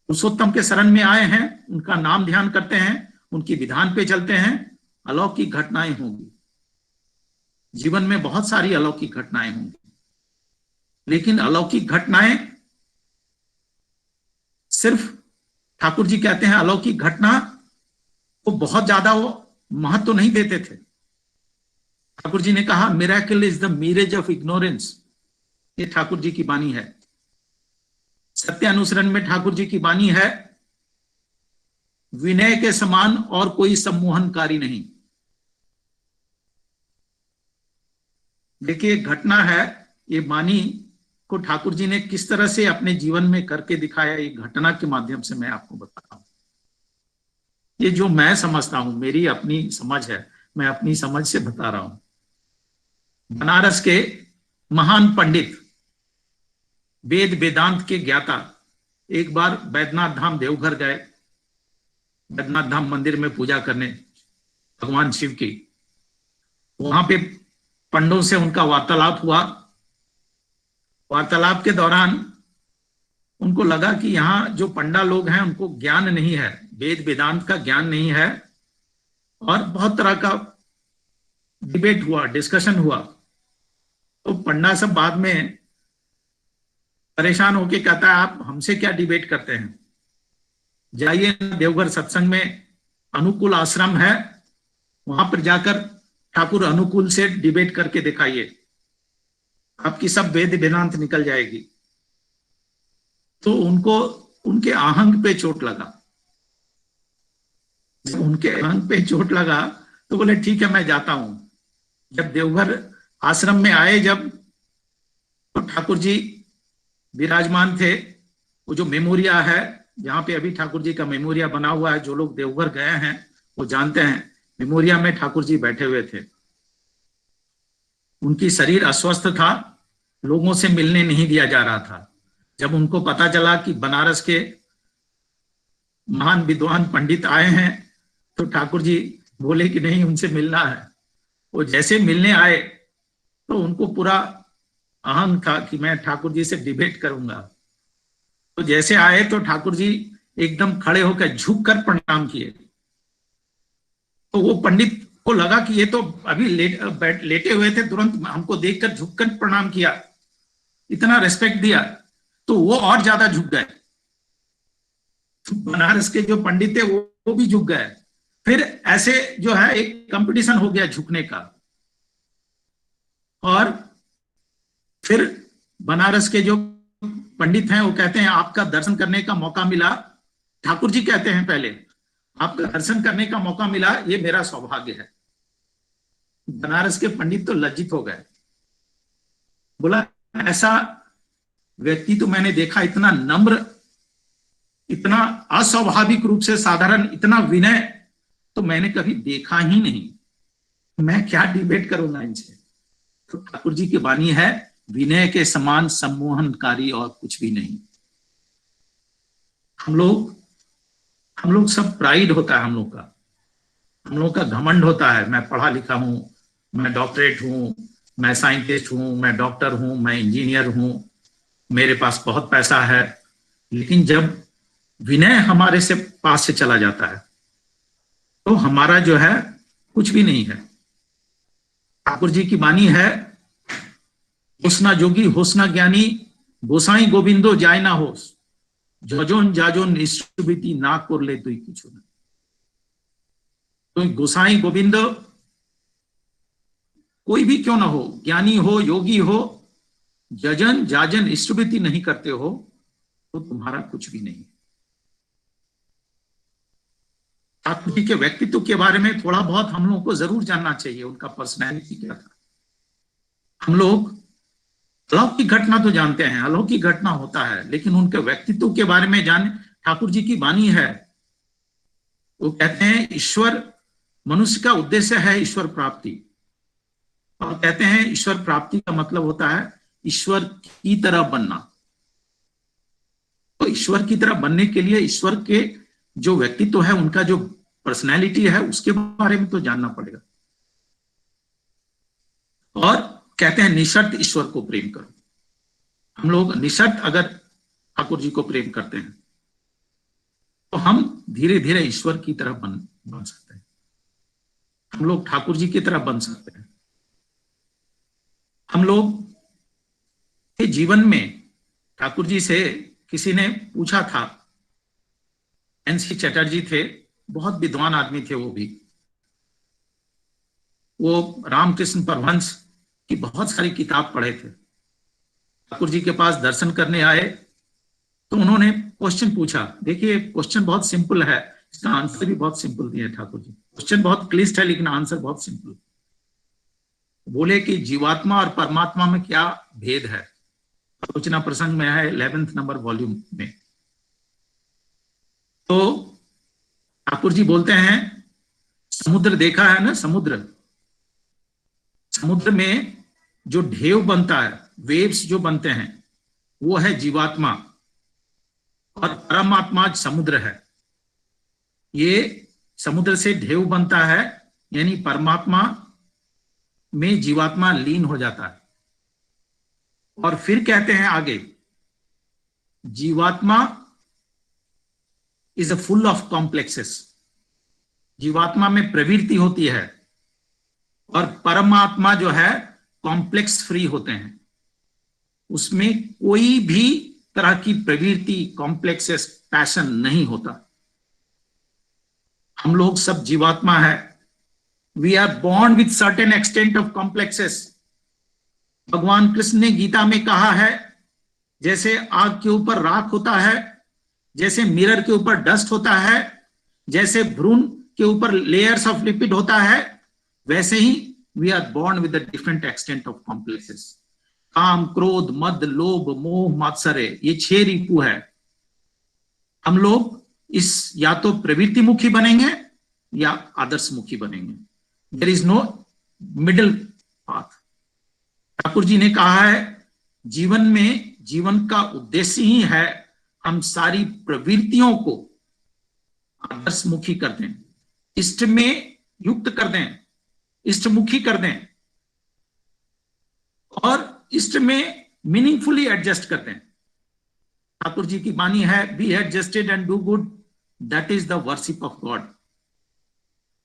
Speaker 11: पुरुषोत्तम के शरण में आए हैं, उनका नाम ध्यान करते हैं, उनकी विधान पे चलते हैं, अलौकिक घटनाएं होंगी। जीवन में बहुत सारी अलौकिक घटनाएं होंगी, लेकिन अलौकिक घटनाएं सिर्फ ठाकुर जी कहते हैं अलौकिक घटना को बहुत ज्यादा वो महत्व तो नहीं देते थे। ठाकुर जी ने कहा miracle is the mirage of ignorance, ये ठाकुर जी की वाणी है। सत्यानुसरण में ठाकुर जी की वाणी है विनय के समान और कोई सम्मोहनकारी नहीं। देखिए घटना है, ये वाणी को ठाकुर जी ने किस तरह से अपने जीवन में करके दिखाया, ये घटना के माध्यम से मैं आपको बता रहा हूं। ये जो मैं समझता हूं, मेरी अपनी समझ है, मैं अपनी समझ से बता रहा हूं। बनारस के महान पंडित, वेद वेदांत के ज्ञाता, एक बार बैद्यनाथ धाम देवघर गए, बैद्यनाथ धाम मंदिर में पूजा करने भगवान शिव की। वहां पे पंडों से उनका वार्तालाप हुआ। वार्तालाप के दौरान उनको लगा कि यहाँ जो पंडा लोग हैं उनको ज्ञान नहीं है, वेद वेदांत का ज्ञान नहीं है, और बहुत तरह का डिबेट हुआ, डिस्कशन हुआ। तो पंडा सब बाद में परेशान होके कहता है आप हमसे क्या डिबेट करते हैं, जाइए देवघर सत्संग में अनुकूल आश्रम है, वहां पर जाकर ठाकुर अनुकूल से डिबेट करके दिखाइए, आपकी सब वेद वेदांत निकल जाएगी। तो उनको उनके आहंग पे चोट लगा। जब उनके आहंग पे चोट लगा तो बोले ठीक है मैं जाता हूं। जब देवघर आश्रम में आए, जब तो ठाकुर जी विराजमान थे। वो जो मेमोरिया है, जहाँ पे अभी ठाकुर जी का मेमोरिया बना हुआ है, जो लोग देवघर गए हैं वो जानते हैं, मेमोरिया में ठाकुर जी बैठे हुए थे। उनकी शरीर अस्वस्थ था, लोगों से मिलने नहीं दिया जा रहा था। जब उनको पता चला कि बनारस के महान विद्वान पंडित आए हैं, तो ठाकुर जी बोले कि नहीं, उनसे मिलना है। वो जैसे मिलने आए तो उनको पूरा अहंग था कि मैं ठाकुर जी से डिबेट करूंगा। तो जैसे आए तो ठाकुर जी एकदम खड़े होकर झुककर प्रणाम किए। तो वो पंडित को लगा कि ये तो अभी लेटे हुए थे, तुरंत हमको देखकर झुककर प्रणाम किया, इतना रेस्पेक्ट दिया। तो वो और ज्यादा झुक गए। बनारस के जो पंडित थे वो भी झुक गए। फिर ऐसे जो है एक कंपटीशन हो गया झुकने का। और फिर बनारस के जो पंडित हैं वो कहते हैं आपका दर्शन करने का मौका मिला। ठाकुर जी कहते हैं पहले, आपका दर्शन करने का मौका मिला, ये मेरा सौभाग्य है। बनारस के पंडित तो लज्जित हो गए। बोला ऐसा व्यक्ति तो मैंने देखा, इतना नम्र, इतना अस्वाभाविक रूप से साधारण, इतना विनय तो मैंने कभी देखा ही नहीं। मैं क्या डिबेट करूंगा इनसे। तो ठाकुर जी की वाणी है, विनय के समान सम्मोहनकारी और कुछ भी नहीं। हम लोग सब प्राइड होता है हम लोग का घमंड होता है। मैं पढ़ा लिखा हूं, मैं डॉक्टरेट हूं, मैं साइंटिस्ट हूं, मैं डॉक्टर हूं, मैं इंजीनियर हूं, मेरे पास बहुत पैसा है। लेकिन जब विनय हमारे से पास से चला जाता है तो हमारा जो है कुछ भी नहीं है। ठाकुर जी की वाणी है, होसना जोगी होसना ज्ञानी, गोसाई गोविंदो जाय ना होस, जजोन जाजोन निष्ठुबिति ना कर ले तुई कुछ ना। तो गोसाई गोविंद कोई भी क्यों ना हो, ज्ञानी हो, योगी हो, जजन जाजन इष्टविति नहीं करते हो तो तुम्हारा कुछ भी नहीं। ठाकुर जी के व्यक्तित्व के बारे में थोड़ा बहुत हम लोगों को जरूर जानना चाहिए, उनका पर्सनैलिटी क्या था। हम लोग अलौकिक घटना तो जानते हैं, अलौकिक घटना होता है, लेकिन उनके व्यक्तित्व के बारे में जाने। ठाकुर जी की वाणी है, वो कहते हैं ईश्वर, मनुष्य का उद्देश्य है ईश्वर प्राप्ति। और कहते हैं ईश्वर प्राप्ति का मतलब होता है ईश्वर की तरह बनना। तो ईश्वर की तरह बनने के लिए ईश्वर के जो व्यक्तित्व है, उनका जो पर्सनैलिटी है, उसके बारे में तो जानना पड़ेगा। और कहते हैं निशर्त ईश्वर को प्रेम करो। हम लोग निशर्त अगर ठाकुर जी को प्रेम करते हैं तो हम धीरे धीरे ईश्वर की तरह बन सकते हैं। हम लोग ठाकुर जी की तरह बन सकते हैं। हम लोग के जीवन में ठाकुर जी से किसी ने पूछा था, एनसी चटर्जी थे, बहुत विद्वान आदमी थे वो रामकृष्ण परमहंस की बहुत सारी किताब पढ़े थे। ठाकुर जी के पास दर्शन करने आए तो उन्होंने क्वेश्चन पूछा। देखिए क्वेश्चन बहुत सिंपल है, इसका आंसर भी बहुत सिंपल दिया ठाकुर जी। क्वेश्चन बहुत क्लिष्ट है लेकिन आंसर बहुत सिंपल। बोले कि जीवात्मा और परमात्मा में क्या भेद है। आलोचना प्रसंग में है 11th नंबर वॉल्यूम में। तो ठाकुर जी बोलते हैं, समुद्र देखा है ना, समुद्र में जो ढेव बनता है, वेव्स जो बनते हैं, वो है जीवात्मा, और परमात्मा समुद्र है। ये समुद्र से ढेव बनता है, यानी परमात्मा में जीवात्मा लीन हो जाता है। और फिर कहते हैं आगे, जीवात्मा इज फुल ऑफ कॉम्प्लेक्सेस। जीवात्मा में प्रवृत्ति होती है और परमात्मा जो है कॉम्प्लेक्स फ्री होते हैं। उसमें कोई भी तरह की प्रवृत्ति, कॉम्प्लेक्सेस, पैशन नहीं होता। हम लोग सब जीवात्मा है। We are born with certain extent of complexes. भगवान कृष्ण ने गीता में कहा है, जैसे आग के ऊपर राख होता है, जैसे मिरर के ऊपर डस्ट होता है, जैसे भ्रूण के ऊपर लेयर्स ऑफ लिपिड होता है, वैसे ही we are born with a different extent of complexes. काम, क्रोध, मद, लोभ, मोह, मात्सर्य, ये 6 रिपु है। हम लोग इस या तो प्रवृत्ति मुखी बनेंगे या आदर्श मुखी बनेंगे। There is no middle path. Thakur ji ने कहा है, जीवन में जीवन का उद्देश्य ही है हम सारी प्रवृत्तियों को आदर्श मुखी कर दें, इष्ट में युक्त कर दें, इष्टमुखी कर दें और इष्ट में मीनिंगफुली एडजस्ट कर दें। ठाकुर जी की वाणी है, be adjusted and do good, that is the worship of God.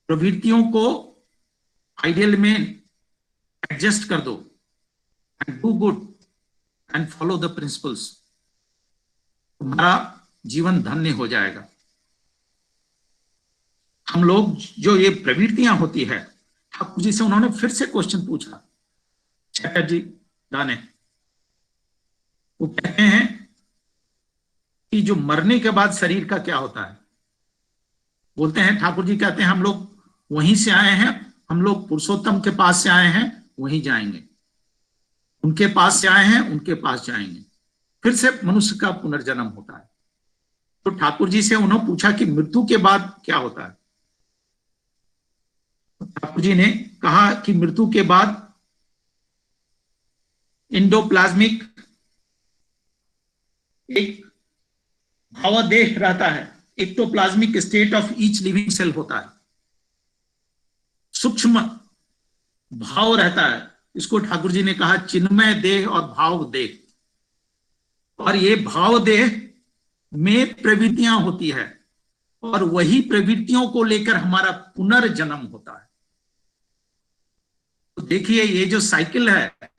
Speaker 11: प्रवृत्तियों को आइडियल में एडजस्ट कर दो and do good and follow the principles, तुम्हारा जीवन धन्य हो जाएगा। हम लोग जो ये प्रवृत्तियां होती है, ठाकुर जी से उन्होंने फिर से क्वेश्चन पूछा, चैटर्जी दाने, वो कहते हैं कि जो मरने के बाद शरीर का क्या होता है। बोलते हैं, ठाकुर जी कहते हैं हम लोग वहीं से आए हैं, हम लोग पुरुषोत्तम के पास से आए हैं, वहीं जाएंगे, उनके पास से आए हैं, उनके पास जाएंगे, फिर से मनुष्य का पुनर्जन्म होता है। तो ठाकुर जी से उन्होंने पूछा कि मृत्यु के बाद क्या होता है। ठाकुर जी ने कहा कि मृत्यु के बाद इंडोप्लाज्मिक एक भावादेह रहता है, ectoplasmic state of each living cell होता है, सूक्ष्म भाव रहता है। इसको ठाकुर जी ने कहा चिन्मय देह और भाव देह। और ये भाव देह में प्रवृत्तियां होती है और वही प्रवृत्तियों को लेकर हमारा पुनर्जन्म होता है। तो देखिए, ये जो साइकिल है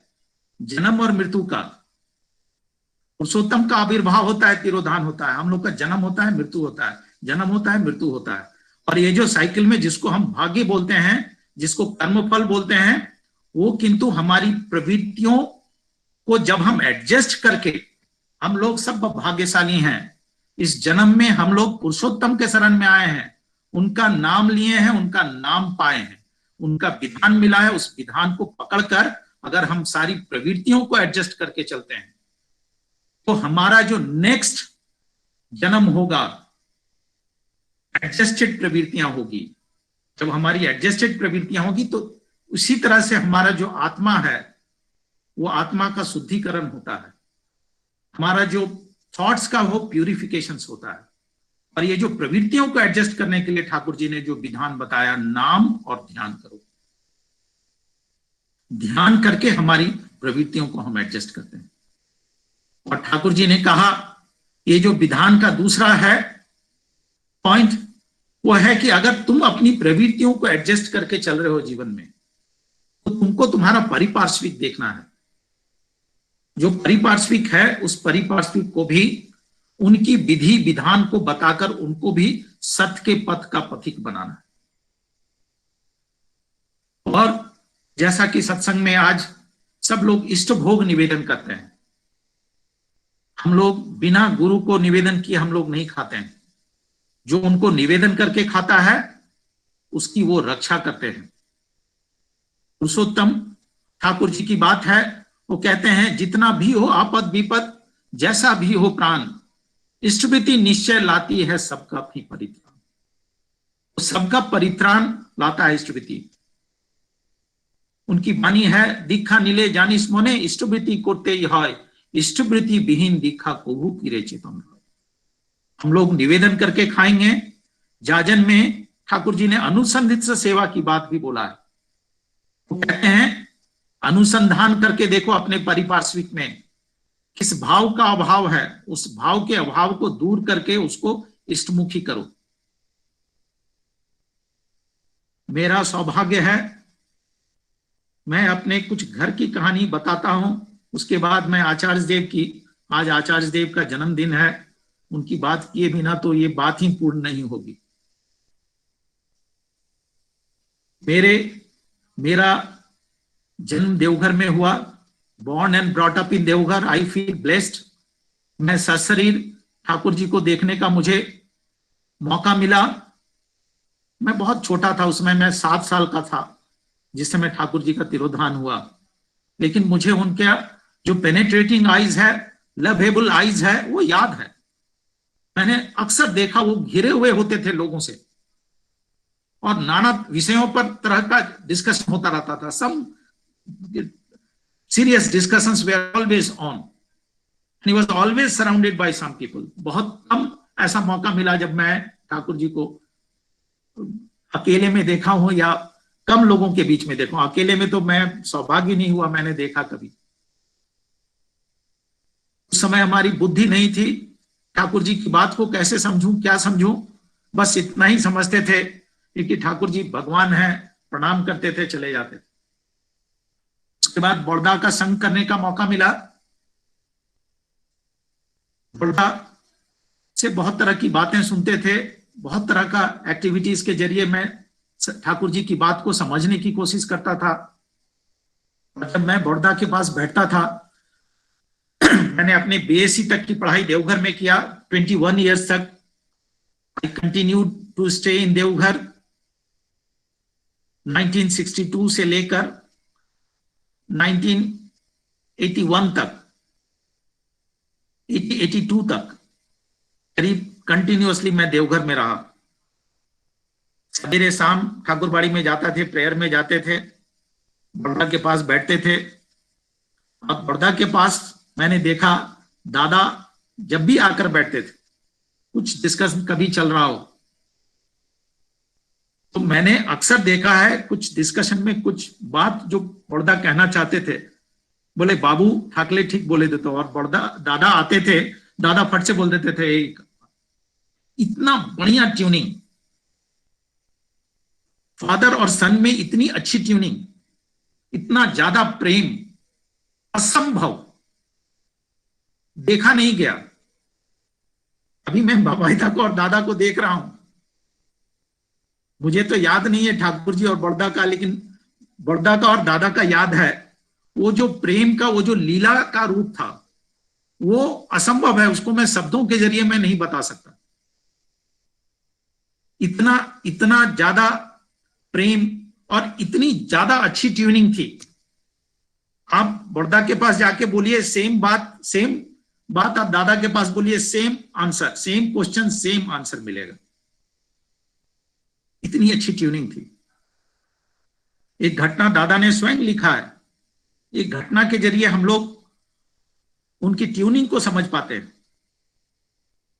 Speaker 11: जन्म और मृत्यु का, पुरुषोत्तम का आविर्भाव होता है, तिरोधान होता है, हम लोग का जन्म होता है, मृत्यु होता है, जन्म होता है, मृत्यु होता है। और ये जो साइकिल में जिसको हम भाग्य बोलते हैं, जिसको कर्मफल बोलते हैं, वो किंतु हमारी प्रवृत्तियों को जब हम एडजस्ट करके, हम लोग सब भाग्यशाली हैं, इस जन्म में हम लोग पुरुषोत्तम के शरण में आए हैं, उनका नाम लिए हैं, उनका नाम पाए हैं, उनका विधान मिला है, उस विधान को पकड़कर अगर हम सारी प्रवृत्तियों को एडजस्ट करके चलते हैं तो हमारा जो नेक्स्ट जन्म होगा एडजस्टेड प्रवृत्तियां होगी। जब हमारी एडजस्टेड प्रवृत्तियां होगी तो उसी तरह से हमारा जो आत्मा है वो आत्मा का शुद्धिकरण होता है, हमारा जो थॉट्स का वो प्यूरिफिकेशन होता है। और ये जो प्रवृत्तियों को एडजस्ट करने के लिए ठाकुर जी ने जो विधान बताया, नाम और ध्यान करो, ध्यान करके हमारी प्रवृत्तियों को हम एडजस्ट करते हैं। और ठाकुर जी ने कहा ये जो विधान का दूसरा है पॉइंट, वो है कि अगर तुम अपनी प्रवृत्तियों को एडजस्ट करके चल रहे हो जीवन में, तो तुमको तुम्हारा परिपार्श्विक देखना है। जो परिपार्श्विक है उस परिपार्श्विक को भी उनकी विधि विधान को बताकर उनको भी सत्य के पथ का पथिक बनाना है। और जैसा कि सत्संग में आज सब लोग इष्ट भोग निवेदन करते हैं, हम लोग बिना गुरु को निवेदन किए हम लोग नहीं खाते हैं। जो उनको निवेदन करके खाता है उसकी वो रक्षा करते हैं। पुरुषोत्तम ठाकुर जी की बात है, वो कहते हैं जितना भी हो आपद विपद, जैसा भी हो प्राण, इष्टवृत्ति निश्चय लाती है सबका भी परित्राण। तो सबका परित्राण लाता है इष्टवृत्ति। उनकी वाणी है, दीक्षा नीले जानिस मोने इष्टवृत्ति करते है, इष्टवृत्ति विहीन दीक्षा कोहू पीरे चेतन। हम लोग निवेदन करके खाएंगे। जाजन में ठाकुर जी ने अनुसंधित से सेवा की बात भी बोला है। वो कहते हैं अनुसंधान करके देखो अपने परिपार्श्विक में किस भाव का अभाव है, उस भाव के अभाव को दूर करके उसको इष्टमुखी करो। मेरा सौभाग्य है, मैं अपने कुछ घर की कहानी बताता हूं, उसके बाद मैं आचार्य देव की, आज आचार्य देव का जन्मदिन है, उनकी बात किए बिना तो ये बात ही पूर्ण नहीं होगी। मेरा जन्म देवघर में हुआ, born and brought up in Deoghar. I feel blessed। मैं सशरीर ठाकुर जी को देखने का मुझे मौका मिला। मैं बहुत छोटा था, उसमें मैं 7 साल का था जिस समय ठाकुर जी का तिरोधान हुआ, लेकिन मुझे उनके जो पेनेट्रेटिंग आईज है, लवेबल आईज है, वो याद है। मैंने अक्सर देखा, वो घिरे हुए होते थे लोगों से और नाना विषयों पर तरह का डिस्कशन होता रहता था। Some serious discussions were always on. He was always surrounded by some people। बहुत कम ऐसा मौका मिला जब मैं ठाकुर जी को अकेले में देखा हूं या कम लोगों के बीच में देखा हूं। अकेले में तो मैं सौभाग्य नहीं हुआ मैंने देखा कभी। उस समय हमारी बुद्धि नहीं थी, ठाकुर जी की बात को कैसे समझूं, क्या समझूं, बस इतना ही समझते थे कि ठाकुर जी भगवान हैं, प्रणाम करते थे, चले जाते थे। उसके बाद बड़ौदा का संग करने का मौका मिला। बड़ौदा से बहुत तरह की बातें सुनते थे, बहुत तरह का एक्टिविटीज के जरिए मैं ठाकुर जी की बात को समझने की कोशिश करता था। और जब मैं बड़ौदा के पास बैठता था, मैंने अपने बीएससी तक की पढ़ाई देवघर में किया, 21 इयर्स तक। I continued to stay in Deoghar 1962 से लेकर 1981 तक, 82 तक करीब कंटिन्यूअसली मैं देवघर में रहा। सवेरे शाम ठाकुरबाड़ी में जाता थे, प्रेयर में जाते थे, बड़ौदा के पास बैठते थे। और बड़ौदा के पास मैंने देखा, दादा जब भी आकर बैठते थे, कुछ डिस्कशन कभी चल रहा हो तो मैंने अक्सर देखा है कुछ डिस्कशन में कुछ बात जो बड़ौदा कहना चाहते थे, बोले बाबू ठाकले ठीक बोले देते, और बड़ौदा दादा आते थे, दादा फट से बोल देते थे। इतना बढ़िया ट्यूनिंग, फादर और सन में इतनी अच्छी ट्यूनिंग, इतना ज्यादा प्रेम, असंभव, देखा नहीं गया। अभी मैं बाबाईदा को और दादा को देख रहा हूं, मुझे तो याद नहीं है ठाकुर जी और बड़ौदा का, लेकिन बड़ौदा का और दादा का याद है। वो जो प्रेम का, वो जो लीला का रूप था, वो असंभव है, उसको मैं शब्दों के जरिए मैं नहीं बता सकता। इतना ज्यादा प्रेम और इतनी ज्यादा अच्छी ट्यूनिंग थी। आप बड़ौदा के पास जाके बोलिए सेम बात आप दादा के पास बोलिए, same answer, same question same answer मिलेगा। इतनी अच्छी ट्यूनिंग थी। एक घटना दादा ने स्वयं लिखा है, एक घटना के जरिए हम लोग उनकी ट्यूनिंग को समझ पाते हैं।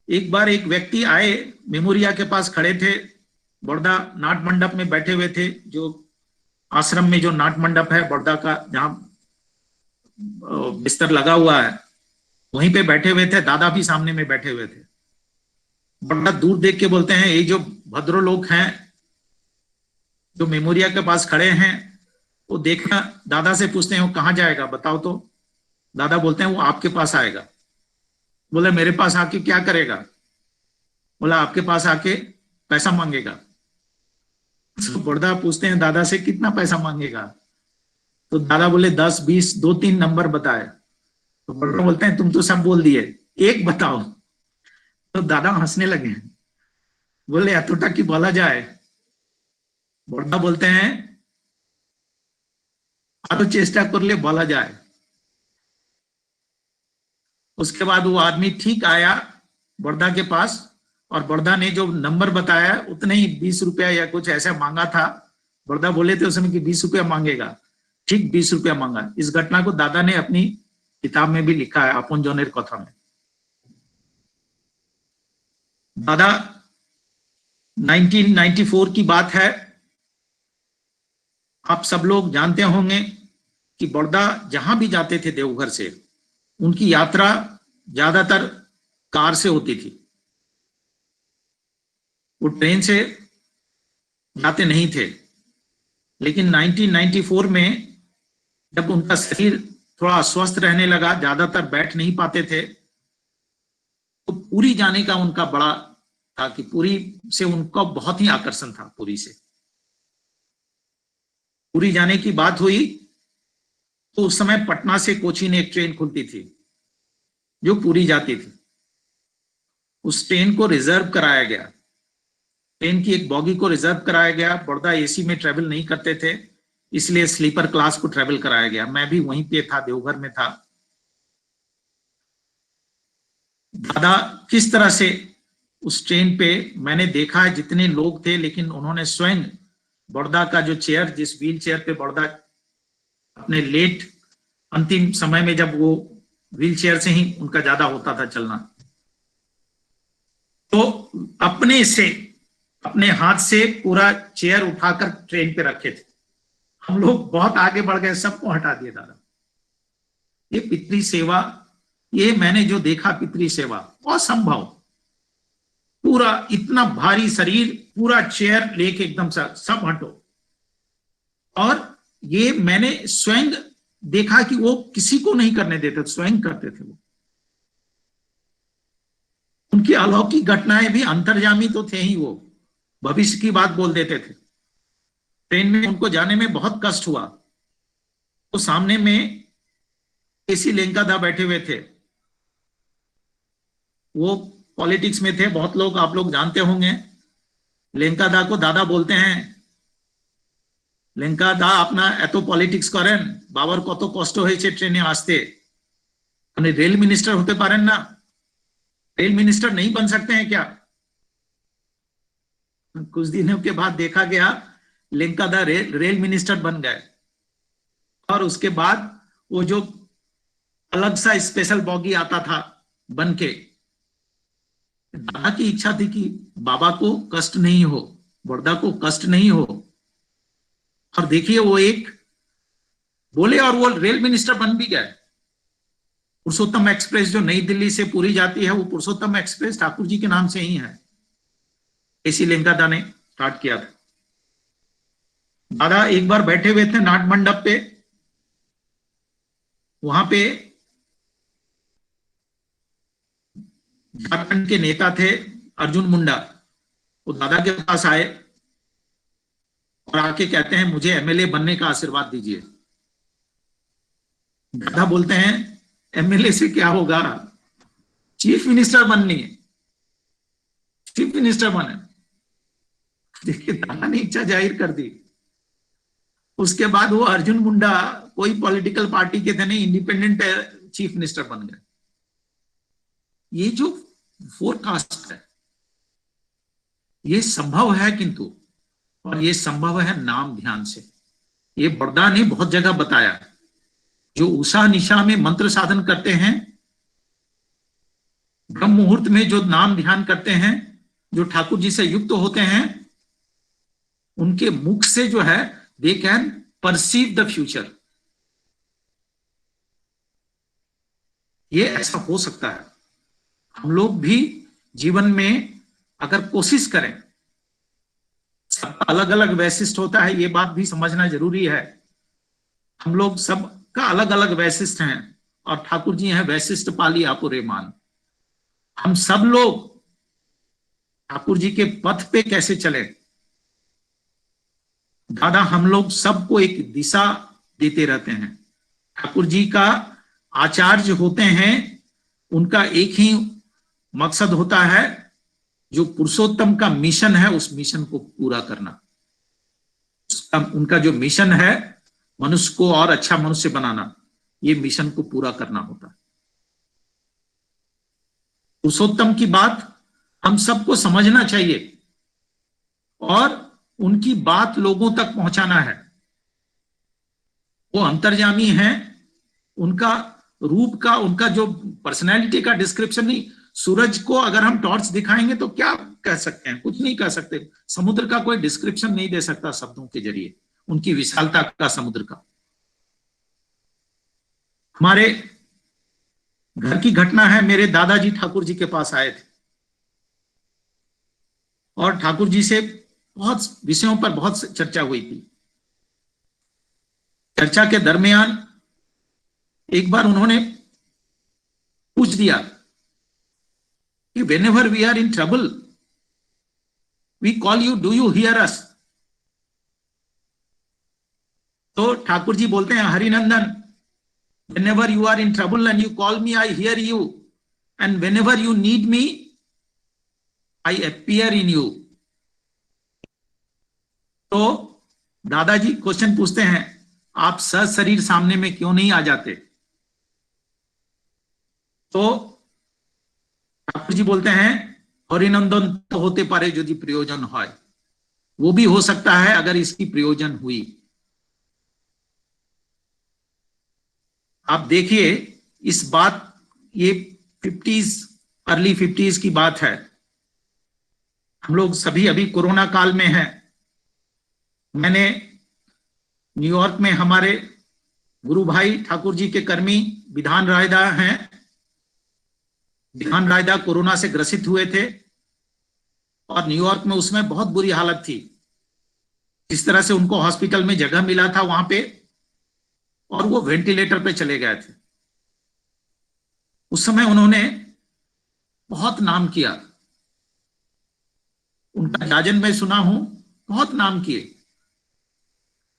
Speaker 11: एक बार एक व्यक्ति आए, मेमोरिया के पास खड़े थे, बड़ौदा नाट मंडप में बैठे हुए थे, जो आश्रम में जो नाट मंडप है बड़ौदा का, जहां बिस्तर लगा हुआ है, वहीं पे बैठे हुए थे। दादा भी सामने में बैठे हुए थे। बड़ौदा दूर देख के बोलते हैं, ये जो भद्रो लोग हैं जो मेमोरिया के पास खड़े हैं, वो देखना। दादा से पूछते हैं वो कहाँ जाएगा बताओ तो। दादा बोलते हैं वो आपके पास आएगा। बोले मेरे पास आके क्या करेगा? बोला आपके पास आके पैसा मांगेगा। तो बड़ौदा पूछते हैं दादा से कितना पैसा मांगेगा? तो दादा बोले 10, 20, 2-3 नंबर बताए। तो बड़ौदा बोलते हैं तुम तो सब बोल दिए, एक बताओ। तो दादा हंसने लगे, बोले एतोटा की बोला जाए। बड़ौदा बोलते हैं आरो चेष्टा कर ले बोला जाए। उसके बाद वो आदमी ठीक आया बड़ौदा के पास, और बड़ौदा ने जो नंबर बताया उतने ही 20 रुपया या कुछ ऐसा मांगा था। बड़ौदा बोले थे उसमें कि 20 रुपया मांगेगा, ठीक 20 रुपया मांगा। इस घटना को दादा ने अपनी किताब में भी लिखा है, अपन जोनेर कथा में। दादा 1994 की बात है। आप सब लोग जानते होंगे कि बड़ौदा जहां भी जाते थे देवघर से, उनकी यात्रा ज्यादातर कार से होती थी। वो ट्रेन से जाते नहीं थे। लेकिन 1994 में जब उनका शरीर थोड़ा अस्वस्थ रहने लगा, ज्यादातर बैठ नहीं पाते थे, तो पुरी जाने का उनका बड़ा था कि पुरी से उनका बहुत ही आकर्षण था। पुरी से पुरी जाने की बात हुई तो उस समय पटना से कोचीन एक ट्रेन खुलती थी जो पुरी जाती थी। उस ट्रेन को रिजर्व कराया गया, ट्रेन की एक बॉगी को रिजर्व कराया गया। बड़ौदा एसी में ट्रेवल नहीं करते थे, इसलिए स्लीपर क्लास को ट्रेवल कराया गया। मैं भी वहीं पे था, देवघर में था। दादा किस तरह से उस ट्रेन पे मैंने देखा है, जितने लोग थे, लेकिन उन्होंने स्वयं बड़ौदा का जो चेयर, जिस व्हील चेयर पे बड़ौदा अपने लेट अंतिम समय में, जब वो व्हील चेयर से ही उनका ज्यादा होता था चलना, तो अपने हाथ से पूरा चेयर उठाकर ट्रेन पे रखे थे। हम लोग बहुत आगे बढ़ गए, सबको हटा दिया दादा। ये पितृ सेवा, ये मैंने जो देखा पितृ सेवा, असंभव। पूरा इतना भारी शरीर, पूरा चेयर लेके एकदम सब हटो। और ये मैंने स्वयं देखा कि वो किसी को नहीं करने देते, स्वयं करते थे वो। उनकी अलौकिक घटनाएं भी, अंतर्यामी तो थे ही वो, भविष्य की बात बोल देते थे। ट्रेन में उनको जाने में बहुत कष्ट हुआ, तो सामने में केसी लेंकादा बैठे हुए थे। वो पॉलिटिक्स में थे, बहुत लोग, आप लोग जानते होंगे। लेंकादा को दादा बोलते हैं। लेंकादा अपना এত পলিটিক্স করেন, বাবার কত কষ্ট হয়েছে ট্রেনে আসতে, আপনি रेल मिनिस्टर होते पारेन ना, रेल मिनिस्टर नहीं बन सकते हैं क्या? कुछ दिनों के बाद देखा गया लेंकादा रेल मिनिस्टर बन गए। और उसके बाद वो जो अलग सा स्पेशल बॉगी आता था बन के, दादा की इच्छा थी कि बाबा को कष्ट नहीं हो, बड़ौदा को कष्ट नहीं हो। और देखिए वो एक बोले और वो रेल मिनिस्टर बन भी गए। पुरुषोत्तम एक्सप्रेस जो नई दिल्ली से पुरी जाती है, वो पुरुषोत्तम एक्सप्रेस ठाकुर जी के नाम से ही है। एसी लेंकादा ने स्टार्ट किया था। दादा एक बार बैठे हुए थे नाट मंडप पे, वहां पे झारखंड के नेता थे अर्जुन मुंडा। वो दादा के पास आए और आके कहते हैं मुझे एमएलए बनने का आशीर्वाद दीजिए। दादा बोलते हैं एमएलए से क्या होगा, चीफ मिनिस्टर बननी है, चीफ मिनिस्टर बने। देखिए दादा ने इच्छा जाहिर कर दी। उसके बाद वो अर्जुन मुंडा कोई पॉलिटिकल पार्टी के थे नहीं, इंडिपेंडेंट चीफ मिनिस्टर बन गए। ये जो फोरकास्ट है ये संभव है, किंतु और ये संभव है नाम ध्यान से। ये बड़ौदा ने बहुत जगह बताया। जो उषा निशा में मंत्र साधन करते हैं, ब्रह्म मुहूर्त में जो नाम ध्यान करते हैं, जो ठाकुर जी से युक्त होते हैं, उनके मुख से जो है they can perceive the future. ये ऐसा हो सकता है। हम लोग भी जीवन में अगर कोशिश करें, सबका अलग अलग वैशिष्ट होता है, ये बात भी समझना जरूरी है। हम लोग सबका अलग अलग वैशिष्ट हैं और ठाकुर जी हैं वैशिष्ट पाली आपो रे मान। हम सब लोग ठाकुर जी के पथ पे कैसे चले, दादा हम लोग सबको एक दिशा देते रहते हैं। ठाकुर जी का आचार्य होते हैं, उनका एक ही मकसद होता है, जो पुरुषोत्तम का मिशन है उस मिशन को पूरा करना। उनका जो मिशन है मनुष्य को और अच्छा मनुष्य बनाना, ये मिशन को पूरा करना होता है। पुरुषोत्तम की बात हम सबको समझना चाहिए और उनकी बात लोगों तक पहुंचाना है। वो अंतर्यामी हैं, उनका रूप का, उनका जो पर्सनैलिटी का डिस्क्रिप्शन नहीं। सूरज को अगर हम टॉर्च दिखाएंगे तो क्या कह सकते हैं, कुछ नहीं कह सकते। समुद्र का कोई डिस्क्रिप्शन नहीं दे सकता शब्दों के जरिए, उनकी विशालता का, समुद्र का। हमारे घर की घटना है, मेरे दादाजी ठाकुर जी के पास आए थे और ठाकुर जी से बहुत विषयों पर बहुत चर्चा हुई थी। चर्चा के दरमियान एक बार उन्होंने पूछ दिया कि whenever we are in trouble, we call you, do you hear us? तो ठाकुर जी बोलते हैं, Harinandan, whenever you are in trouble and you call me, I hear you, and whenever you need me, I appear in you. तो दादाजी question पूछते हैं, आप सशरीर सामने में क्यों नहीं आ जाते? तो ठाकुर जी बोलते हैं, हरिनंदन तो होते पारे यदि प्रयोजन है, वो भी हो सकता है अगर इसकी प्रयोजन हुई। आप देखिए इस बात, ये 50s अर्ली 50s की बात है। हम लोग सभी अभी कोरोना काल में हैं। मैंने न्यूयॉर्क में हमारे गुरु भाई ठाकुर जी के कर्मी विधान रायदा हैं। विधान रायदा कोरोना से ग्रसित हुए थे और न्यूयॉर्क में उसमें बहुत बुरी हालत थी। इस तरह से उनको हॉस्पिटल में जगह मिला था वहां पे, और वो वेंटिलेटर पे चले गए थे। उस समय उन्होंने बहुत नाम किया, उनका जाजन में सुना हूं, बहुत नाम किए।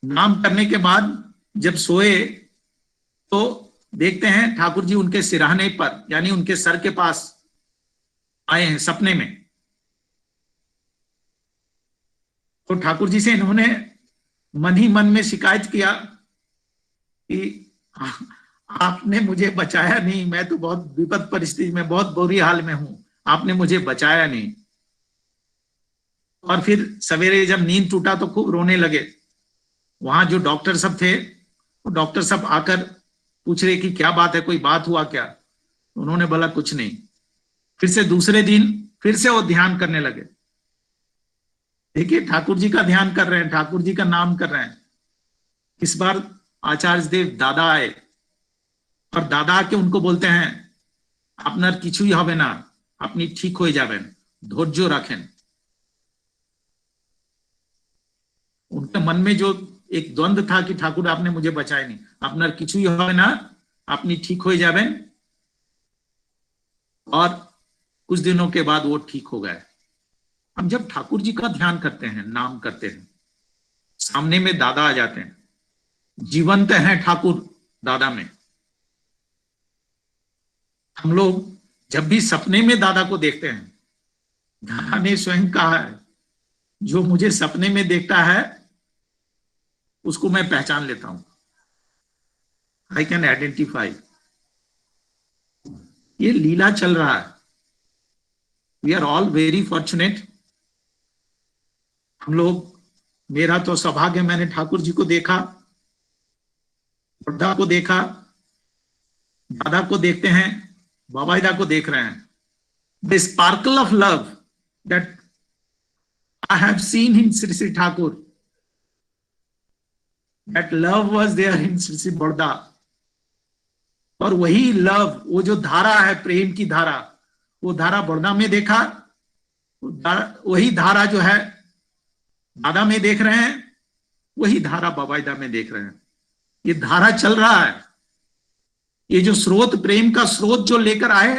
Speaker 11: नाम करने के बाद जब सोए तो देखते हैं ठाकुर जी उनके सिरहाने पर, यानी उनके सर के पास आए हैं सपने में। तो ठाकुर जी से इन्होंने मन ही मन में शिकायत किया कि आपने मुझे बचाया नहीं, मैं तो बहुत विपद परिस्थिति में, बहुत बुरी हाल में हूं, आपने मुझे बचाया नहीं। और फिर सवेरे जब नींद टूटा तो खूब रोने लगे। वहां जो डॉक्टर सब थे, वो डॉक्टर सब आकर पूछ रहे कि क्या बात है, कोई बात हुआ क्या? उन्होंने बोला कुछ नहीं। फिर से दूसरे दिन फिर से वो ध्यान करने लगे। देखिए ठाकुर जी का ध्यान कर रहे हैं, ठाकुर जी का नाम कर रहे हैं। इस बार आचार्य देव दादा आए और दादा आके उनको बोलते हैं, आपनार किछुई हबे ना, अपनी ठीक हो जाबेन, धैर्य रखें। उनके मन में जो एक द्वंद्व था कि ठाकुर आपने मुझे बचाया नहीं, आपनार किछुई हबे ना, अपनी ठीक हो जाबेन। और कुछ दिनों के बाद वो ठीक हो गए। हम जब ठाकुर जी का ध्यान करते हैं, नाम करते हैं, सामने में दादा आ जाते हैं, जीवंत हैं ठाकुर दादा में। हम लोग जब भी सपने में दादा को देखते हैं, दादा ने स्वयं कहा है, जो मुझे सपने में देखता है उसको मैं पहचान लेता हूं, आई कैन आइडेंटिफाई। ये लीला चल रहा है। We are all very fortunate. हम लोग, मेरा तो सौभाग्य, मैंने ठाकुर जी को देखा, बुद्धा को देखा, दादा को देखते हैं, बाबाईदा को देख रहे हैं। The sparkle of love that I have seen in Shri Shri Thakur, that love was there in Shri Shri Borda. और वही लव, वो जो धारा है प्रेम की धारा, वो धारा बड़दा में देखा, वही धारा जो है दादा में देख रहे हैं, वही धारा बाबाईदा में देख रहे हैं। ये धारा चल रहा है। ये जो स्रोत, प्रेम का स्रोत जो लेकर आए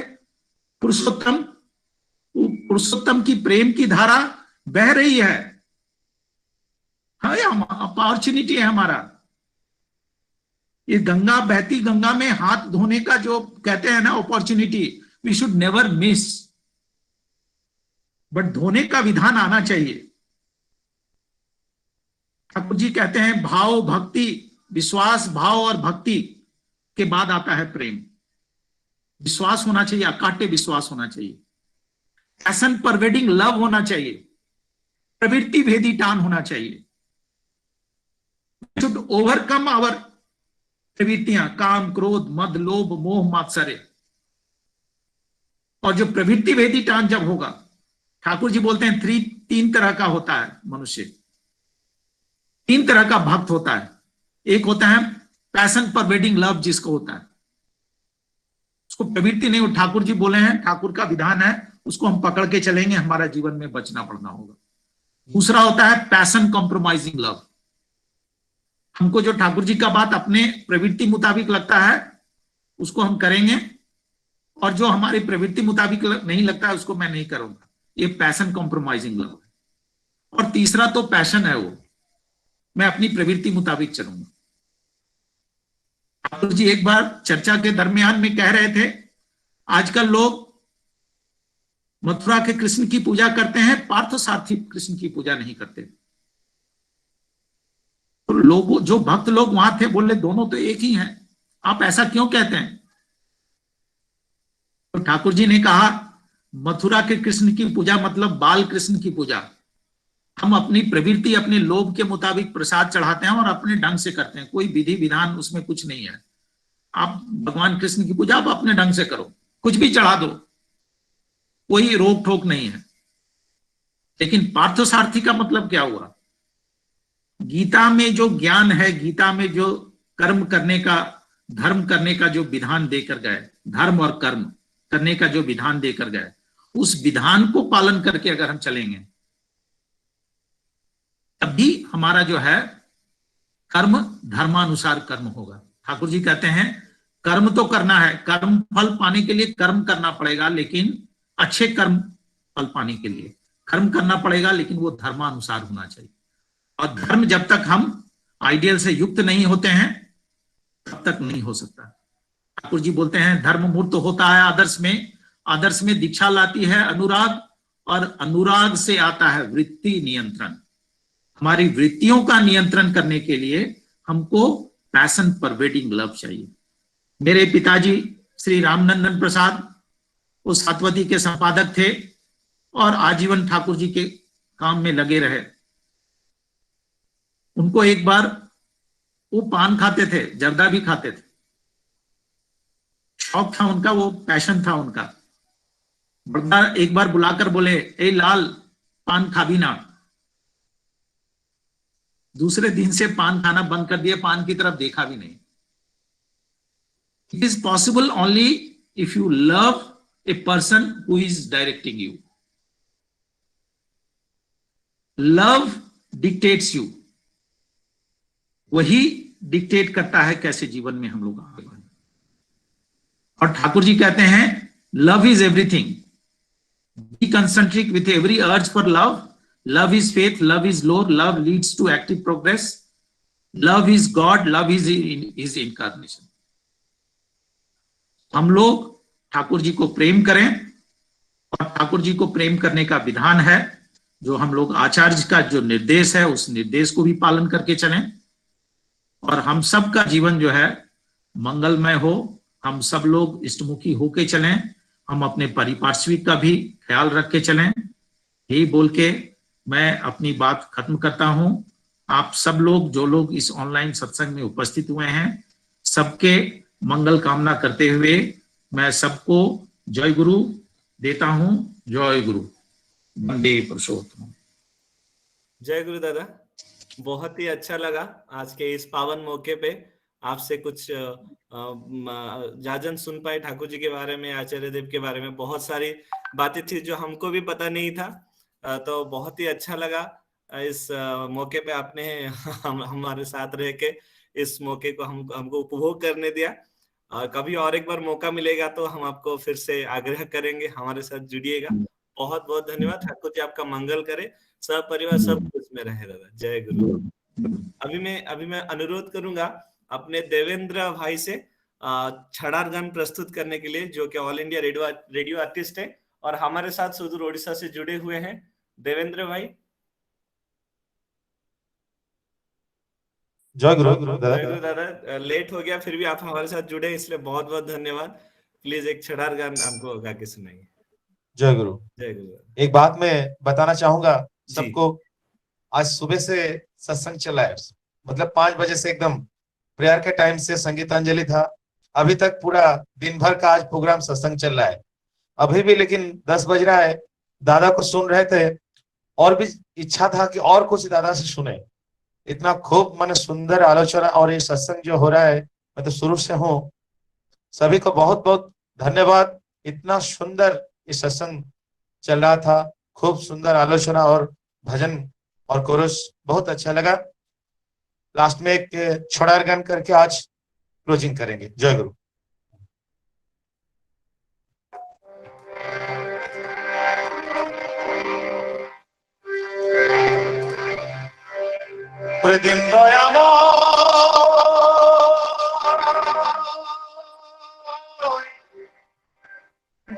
Speaker 11: पुरुषोत्तम, पुरुषोत्तम की प्रेम की धारा बह रही है। हाँ, अपॉर्चुनिटी है हमारा। ये गंगा, बहती गंगा में हाथ धोने का जो कहते हैं ना opportunity, we should never miss. But धोने का विधान आना चाहिए। ठाकुर जी कहते हैं भाव भक्ति, विश्वास, भाव और भक्ति के बाद आता है प्रेम। विश्वास होना चाहिए, अकाट्य विश्वास होना चाहिए, पैशन परवेडिंग लव होना चाहिए, प्रवृत्ति भेदी टान होना चाहिए। शुड ओवरकम आवर प्रवृत्तियां, काम, क्रोध, मद, लोभ, मोह, मात्सर्य। और जो प्रवृत्ति भेदी टान जब होगा, ठाकुर जी बोलते हैं तीन तरह का होता है मनुष्य, तीन तरह का भक्त होता है। एक होता है पैशन परवेडिंग लव, जिसको होता है, उसको प्रवृत्ति नहीं, ठाकुर जी बोले हैं, ठाकुर का विधान है, उसको हम पकड़ के चलेंगे, हमारा जीवन में बचना पड़ना होगा। दूसरा होता है पैशन कॉम्प्रोमाइजिंग लव। हमको जो ठाकुर जी का बात अपने प्रवृत्ति मुताबिक लगता है उसको हम करेंगे, और जो हमारी प्रवृत्ति मुताबिक नहीं लगता है उसको मैं नहीं करूंगा। ये पैशन कॉम्प्रोमाइजिंग लव है। और तीसरा तो पैशन है, वो मैं अपनी प्रवृत्ति मुताबिक चलूंगा। ठाकुर जी एक बार चर्चा के दरमियान में कह रहे थे, आजकल लोग मथुरा के कृष्ण की पूजा करते हैं, पार्थसारथी कृष्ण की पूजा नहीं करते। तो लोगों, जो भक्त लोग वहां थे, बोले दोनों तो एक ही हैं, आप ऐसा क्यों कहते हैं? तो ठाकुर जी ने कहा, मथुरा के कृष्ण की पूजा मतलब बाल कृष्ण की पूजा। हम अपनी प्रवृत्ति, अपने लोभ के मुताबिक प्रसाद चढ़ाते हैं और अपने ढंग से करते हैं, कोई विधि विधान उसमें कुछ नहीं है। आप भगवान कृष्ण की पूजा आप अपने ढंग से करो, कुछ भी चढ़ा दो, कोई रोक टोक नहीं है। लेकिन पार्थसारथी का मतलब क्या हुआ? गीता में जो ज्ञान है, गीता में जो कर्म करने का, धर्म करने का जो विधान देकर गए, धर्म और कर्म करने का जो विधान देकर गए, उस विधान को पालन करके अगर हम चलेंगे तभी हमारा जो है कर्म धर्मानुसार कर्म होगा। ठाकुर जी कहते हैं कर्म तो करना है, कर्म फल पाने के लिए कर्म करना पड़ेगा, लेकिन अच्छे कर्म फल पाने के लिए कर्म करना पड़ेगा, लेकिन वो धर्मानुसार होना चाहिए। और धर्म जब तक हम आइडियल से युक्त नहीं होते हैं तब तक नहीं हो सकता। ठाकुर जी बोलते हैं धर्म मूर्त होता है आदर्श में, आदर्श में दीक्षा लाती है अनुराग, और अनुराग से आता है वृत्ति नियंत्रण। हमारी वृत्तियों का नियंत्रण करने के लिए हमको पैशन परवेडिंग लव चाहिए। मेरे पिताजी श्री रामनंदन प्रसाद वो सातवती के संपादक थे और आजीवन ठाकुर जी के काम में लगे रहे। उनको एक बार, वो पान खाते थे, जर्दा भी खाते थे, शौक था उनका, वो पैशन था उनका। एक बार बुलाकर बोले, ए लाल पान खा भी ना। दूसरे दिन से पान खाना बंद कर दिए, पान की तरफ देखा भी नहीं। It is possible only if you love a person who is directing you. Love dictates you, वही डिक्टेट करता है कैसे जीवन में हम लोग आगे बढ़े। और ठाकुर जी कहते हैं love is everything, be concentric with every urge for love. Love is faith, love is Lord, love leads to active progress. Love is God, love is his incarnation. हम लोग ठाकुर जी को प्रेम करें, और ठाकुर जी को प्रेम करने का विधान है जो हम लोग आचार्य का जो निर्देश है उस निर्देश को भी पालन करके चलें, और हम सब का जीवन जो है मंगलमय हो, हम सब लोग इष्टमुखी होके चलें, हम अपने परिपार्श्विक का भी ख्याल रख के चलें। यही बोल के मैं अपनी बात खत्म करता हूं। आप सब लोग, जो लोग इस ऑनलाइन सत्संग में उपस्थित हुए हैं, सबके मंगल कामना करते हुए मैं सबको जय गुरु देता हूं। जय गुरु, वंदे पुरुषोत्तम।
Speaker 1: जय गुरु दादा, बहुत ही अच्छा लगा आज के इस पावन मौके पे आपसे कुछ जाजन सुन पाए ठाकुर जी के बारे में, आचार्य देव के बारे में। बहुत सारी बातें थी जो हमको भी पता नहीं था, तो बहुत ही अच्छा लगा इस मौके पे आपने हमारे साथ रह के इस मौके को हमको उपभोग करने दिया। और कभी और एक बार मौका मिलेगा तो हम आपको फिर से आग्रह करेंगे, हमारे साथ जुड़िएगा। बहुत बहुत धन्यवाद। ठाकुर जी आपका मंगल करे, सब परिवार सब खुश में रहे दादा। जय गुरु। अभी मैं अनुरोध करूंगा अपने देवेंद्र भाई से छड़ार गान प्रस्तुत करने के लिए, जो कि ऑल इंडिया रेडियो आर्टिस्ट है और हमारे साथ सुदूर ओडिशा से जुड़े हुए हैं। देवेंद्र भाई।
Speaker 12: जय गुरु
Speaker 1: दादा, लेट हो गया फिर भी आप हमारे साथ जुड़े, इसलिए बहुत बहुत धन्यवाद। प्लीज एक छड़ार गान हमको गा के सुनाइए।
Speaker 12: जय गुरु।
Speaker 1: जय गुरु।
Speaker 12: एक बात मैं बताना चाहूंगा सबको, आज सुबह से सत्संग चला है, मतलब 5 बजे से एकदम प्रेयर के टाइम से संगीतांजलि था, अभी तक पूरा दिन भर का आज प्रोग्राम सत्संग चल रहा है। अभी भी लेकिन 10 बज रहा है, दादा को सुन रहे थे और भी इच्छा था कि और कुछ दादा से सुने। इतना खूब मन सुंदर आलोचना और ये सत्संग जो हो रहा है, मैं तो शुरू से हूँ। सभी को बहुत बहुत धन्यवाद। इतना सुंदर ये सत्संग चल रहा था, खूब सुंदर आलोचना और भजन और कोरस, बहुत अच्छा लगा। लास्ट में एक छड़ार गान करके आज क्लोजिंग करेंगे। जय गुरु। दिन दयामय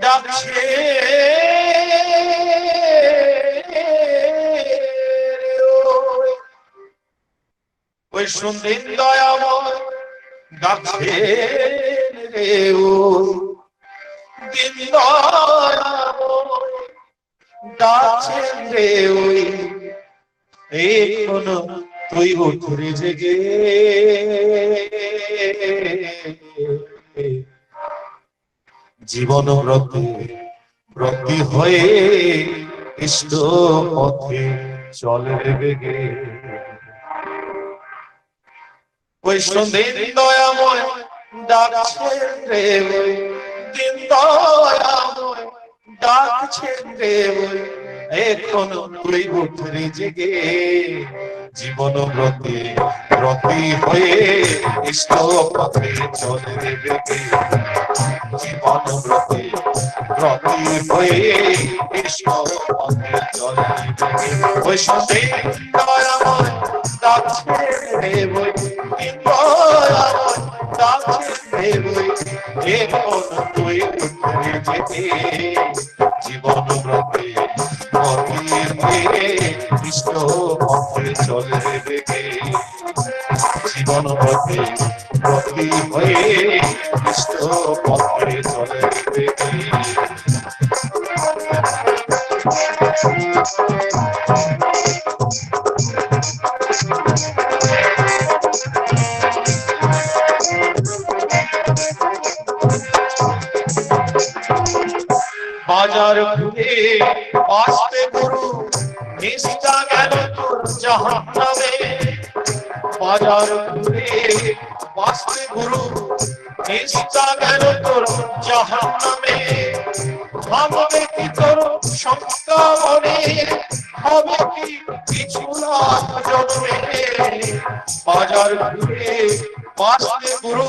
Speaker 12: ডাকছে ওই সুন্দর দয়াময় ডাকছে রে ওই দিন দয়াময় ডাকছে রে ওই এখনো তুই উঠরে জেগে জীবন ব্রতী হয়ে ইষ্ট পথে চলে বেগে ওই সন্ধ্যের দয়াময় ডাকছে রে ওই দিন দয়াময় ডাকছে রে ওই এখন তুই উঠরে জেগে জীবন ব্রতী হয়ে ইষ্ট পথে চলে বেগে জীবন ব্রতী হয়ে ইষ্ট পথে চলে বেগে ওই সন্ধ্যের দয়াময় ডাকছে রে ওই দিন দয়াময় ডাকছে রে ওই এখন তুই উঠরে জেগে জীবন ব্রতী হয়ে ইষ্ট পথে চলে বেগে জীবন ব্রতী হয়ে ইষ্ট পথে চলে বেগে বাজার ঘুরে আসতে গুরু নিষ্ঠা গেল তোর জাহান্নামে বাজার ঘুরে আসতে গুরু নিষ্ঠা গেল তোর জাহান্নামে ভাববে কি তোর শঙ্কা মনে হবে কি কিছু না জন্মে বাজার ঘুরে আসতে গুরু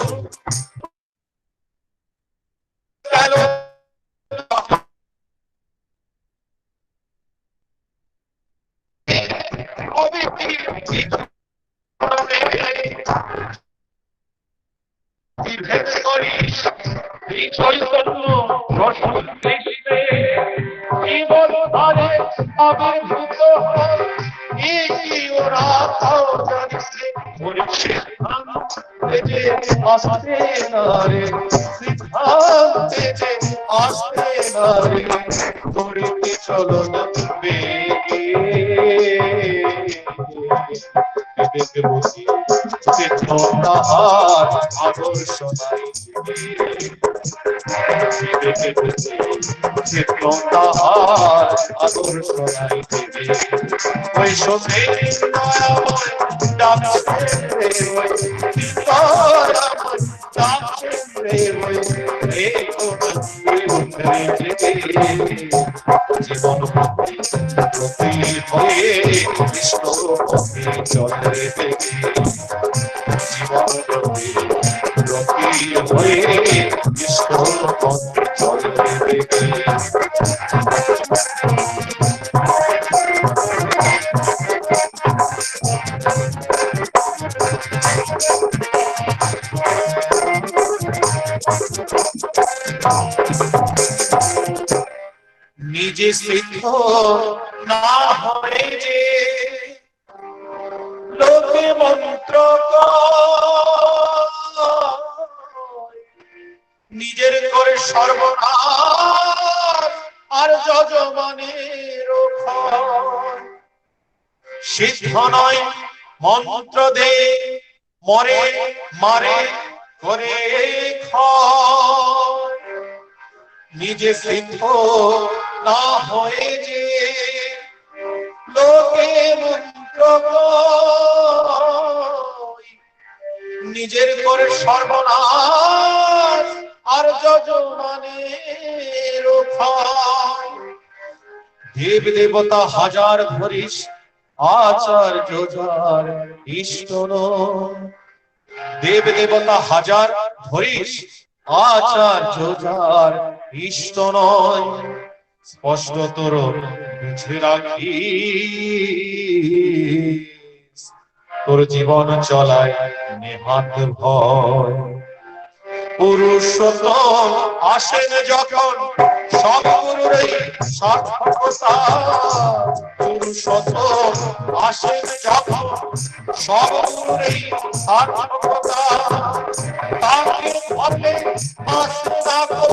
Speaker 12: গেল চৈতন্য জীবন ধারে আবির্ভূত ওরা আসতে না রে সিদ্ধান্তে যে আসতে না রে করিতে চলো না বেগে আদর্শ নাই আদর্শ নাই ওই সঙ্গে জীবন প্রতি হয়ে ইষ্ট পথে চলে জীবন প্রতি হয়ে ইষ্ট পথে চলে নিজে সিদ্ধ না হয় যে লোকে মন্ত্র নিজের করে সর্বনাশ আর যজমানের সিদ্ধ নয় মন্ত্র দে মরে মারে করে নিজে সিদ্ধ না হয়ে যে লোকে মন্ত্র নিজের করে সর্বনাশ আর যজমানের দেব দেবতা হাজার ধরিস আচার্য যার ইষ্ট দেব দেবতা হাজার ধরিস আচার্য যার ইষ্ট নয় স্পষ্ট তোর বুঝে রাখি তোর জীবন চলায় নেহাত ভয় পুরুষোত্তম আসেন যখন সব গুরুরই সার্থকতা, পুরুষোত্তম আসেন যখন সব গুরুরই সার্থকতা, তাকে বলে আস্তাবো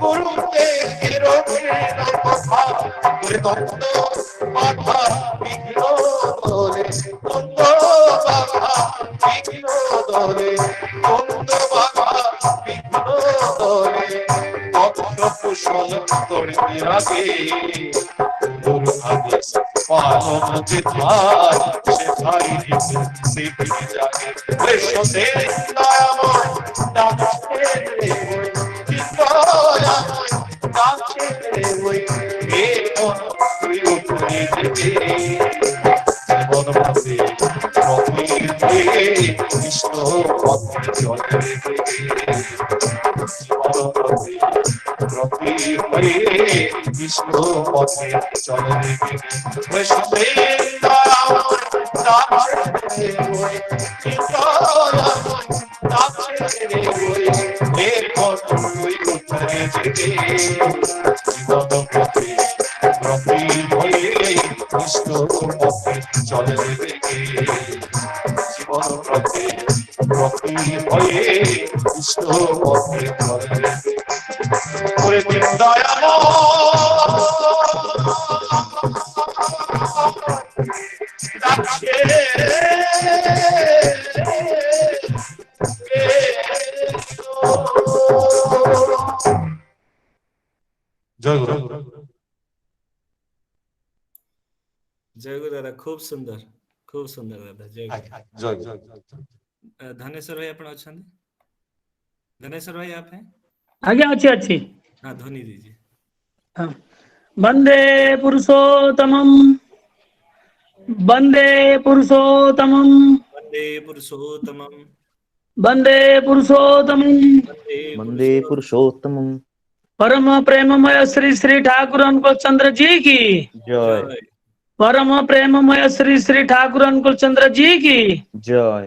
Speaker 12: গুরুতে চিরদিন কথা, দ্বন্দ্ব বাধা বিঘ্ন দোলে, দ্বন্দ্ব বাধা বিঘ্ন দোলে, দ্বন্দ্ব বাধা বিঘ্ন দোলে, ভক্ত কুশল করিতে রাগে, গুরু আদেশ পালন বিধান সেথাই শিখি জাগে, বৃষতে দয়াময় ডাকছে রে ওই, দয়াময় ডাকছে রে ওই, এ মন তুই উঠে যেতে, জীবন পথে রথে কৃষ্ণ পথে চলে রে, জীবন পথে রথে হয়ে কৃষ্ণ পথে চলে রে, বৃষতে দয়াময় ডাকছে রে ওই, দয়াময় ডাকছে রে ওই, এ মন তুই উঠে যেতে, জীবন পথে রথে হয়ে কৃষ্ণ পথে চলে রে, জীবন পথে রথে হয়ে কৃষ্ণ পথে চলে রে, ওরে দিন দয়াময় ডাকছে জয় গুরু।
Speaker 1: जय गुरु दादा, खूब सुंदर दादा, जय गुरु।
Speaker 12: जय जय
Speaker 1: धनेश्वर भाई आपण अछंदी? धनेश्वर भाई आप हैं?
Speaker 5: आगे अच्छी अच्छी
Speaker 1: हाँ, ध्वनि दीजिए।
Speaker 5: हाँ। वंदे पुरुषोत्तमं, वंदे पुरुषोत्तमं,
Speaker 1: वंदे पुरुषोत्तमं,
Speaker 5: वंदे पुरुषोत्तमं,
Speaker 2: वंदे पुरुषोत्तमं,
Speaker 5: परम प्रेममय श्री श्री ठाकुर अनुकूल चंद्र जी की
Speaker 2: जय
Speaker 5: परम प्रेममय श्री श्री ठाकुर अनुकूल चंद्र जी की
Speaker 2: जय।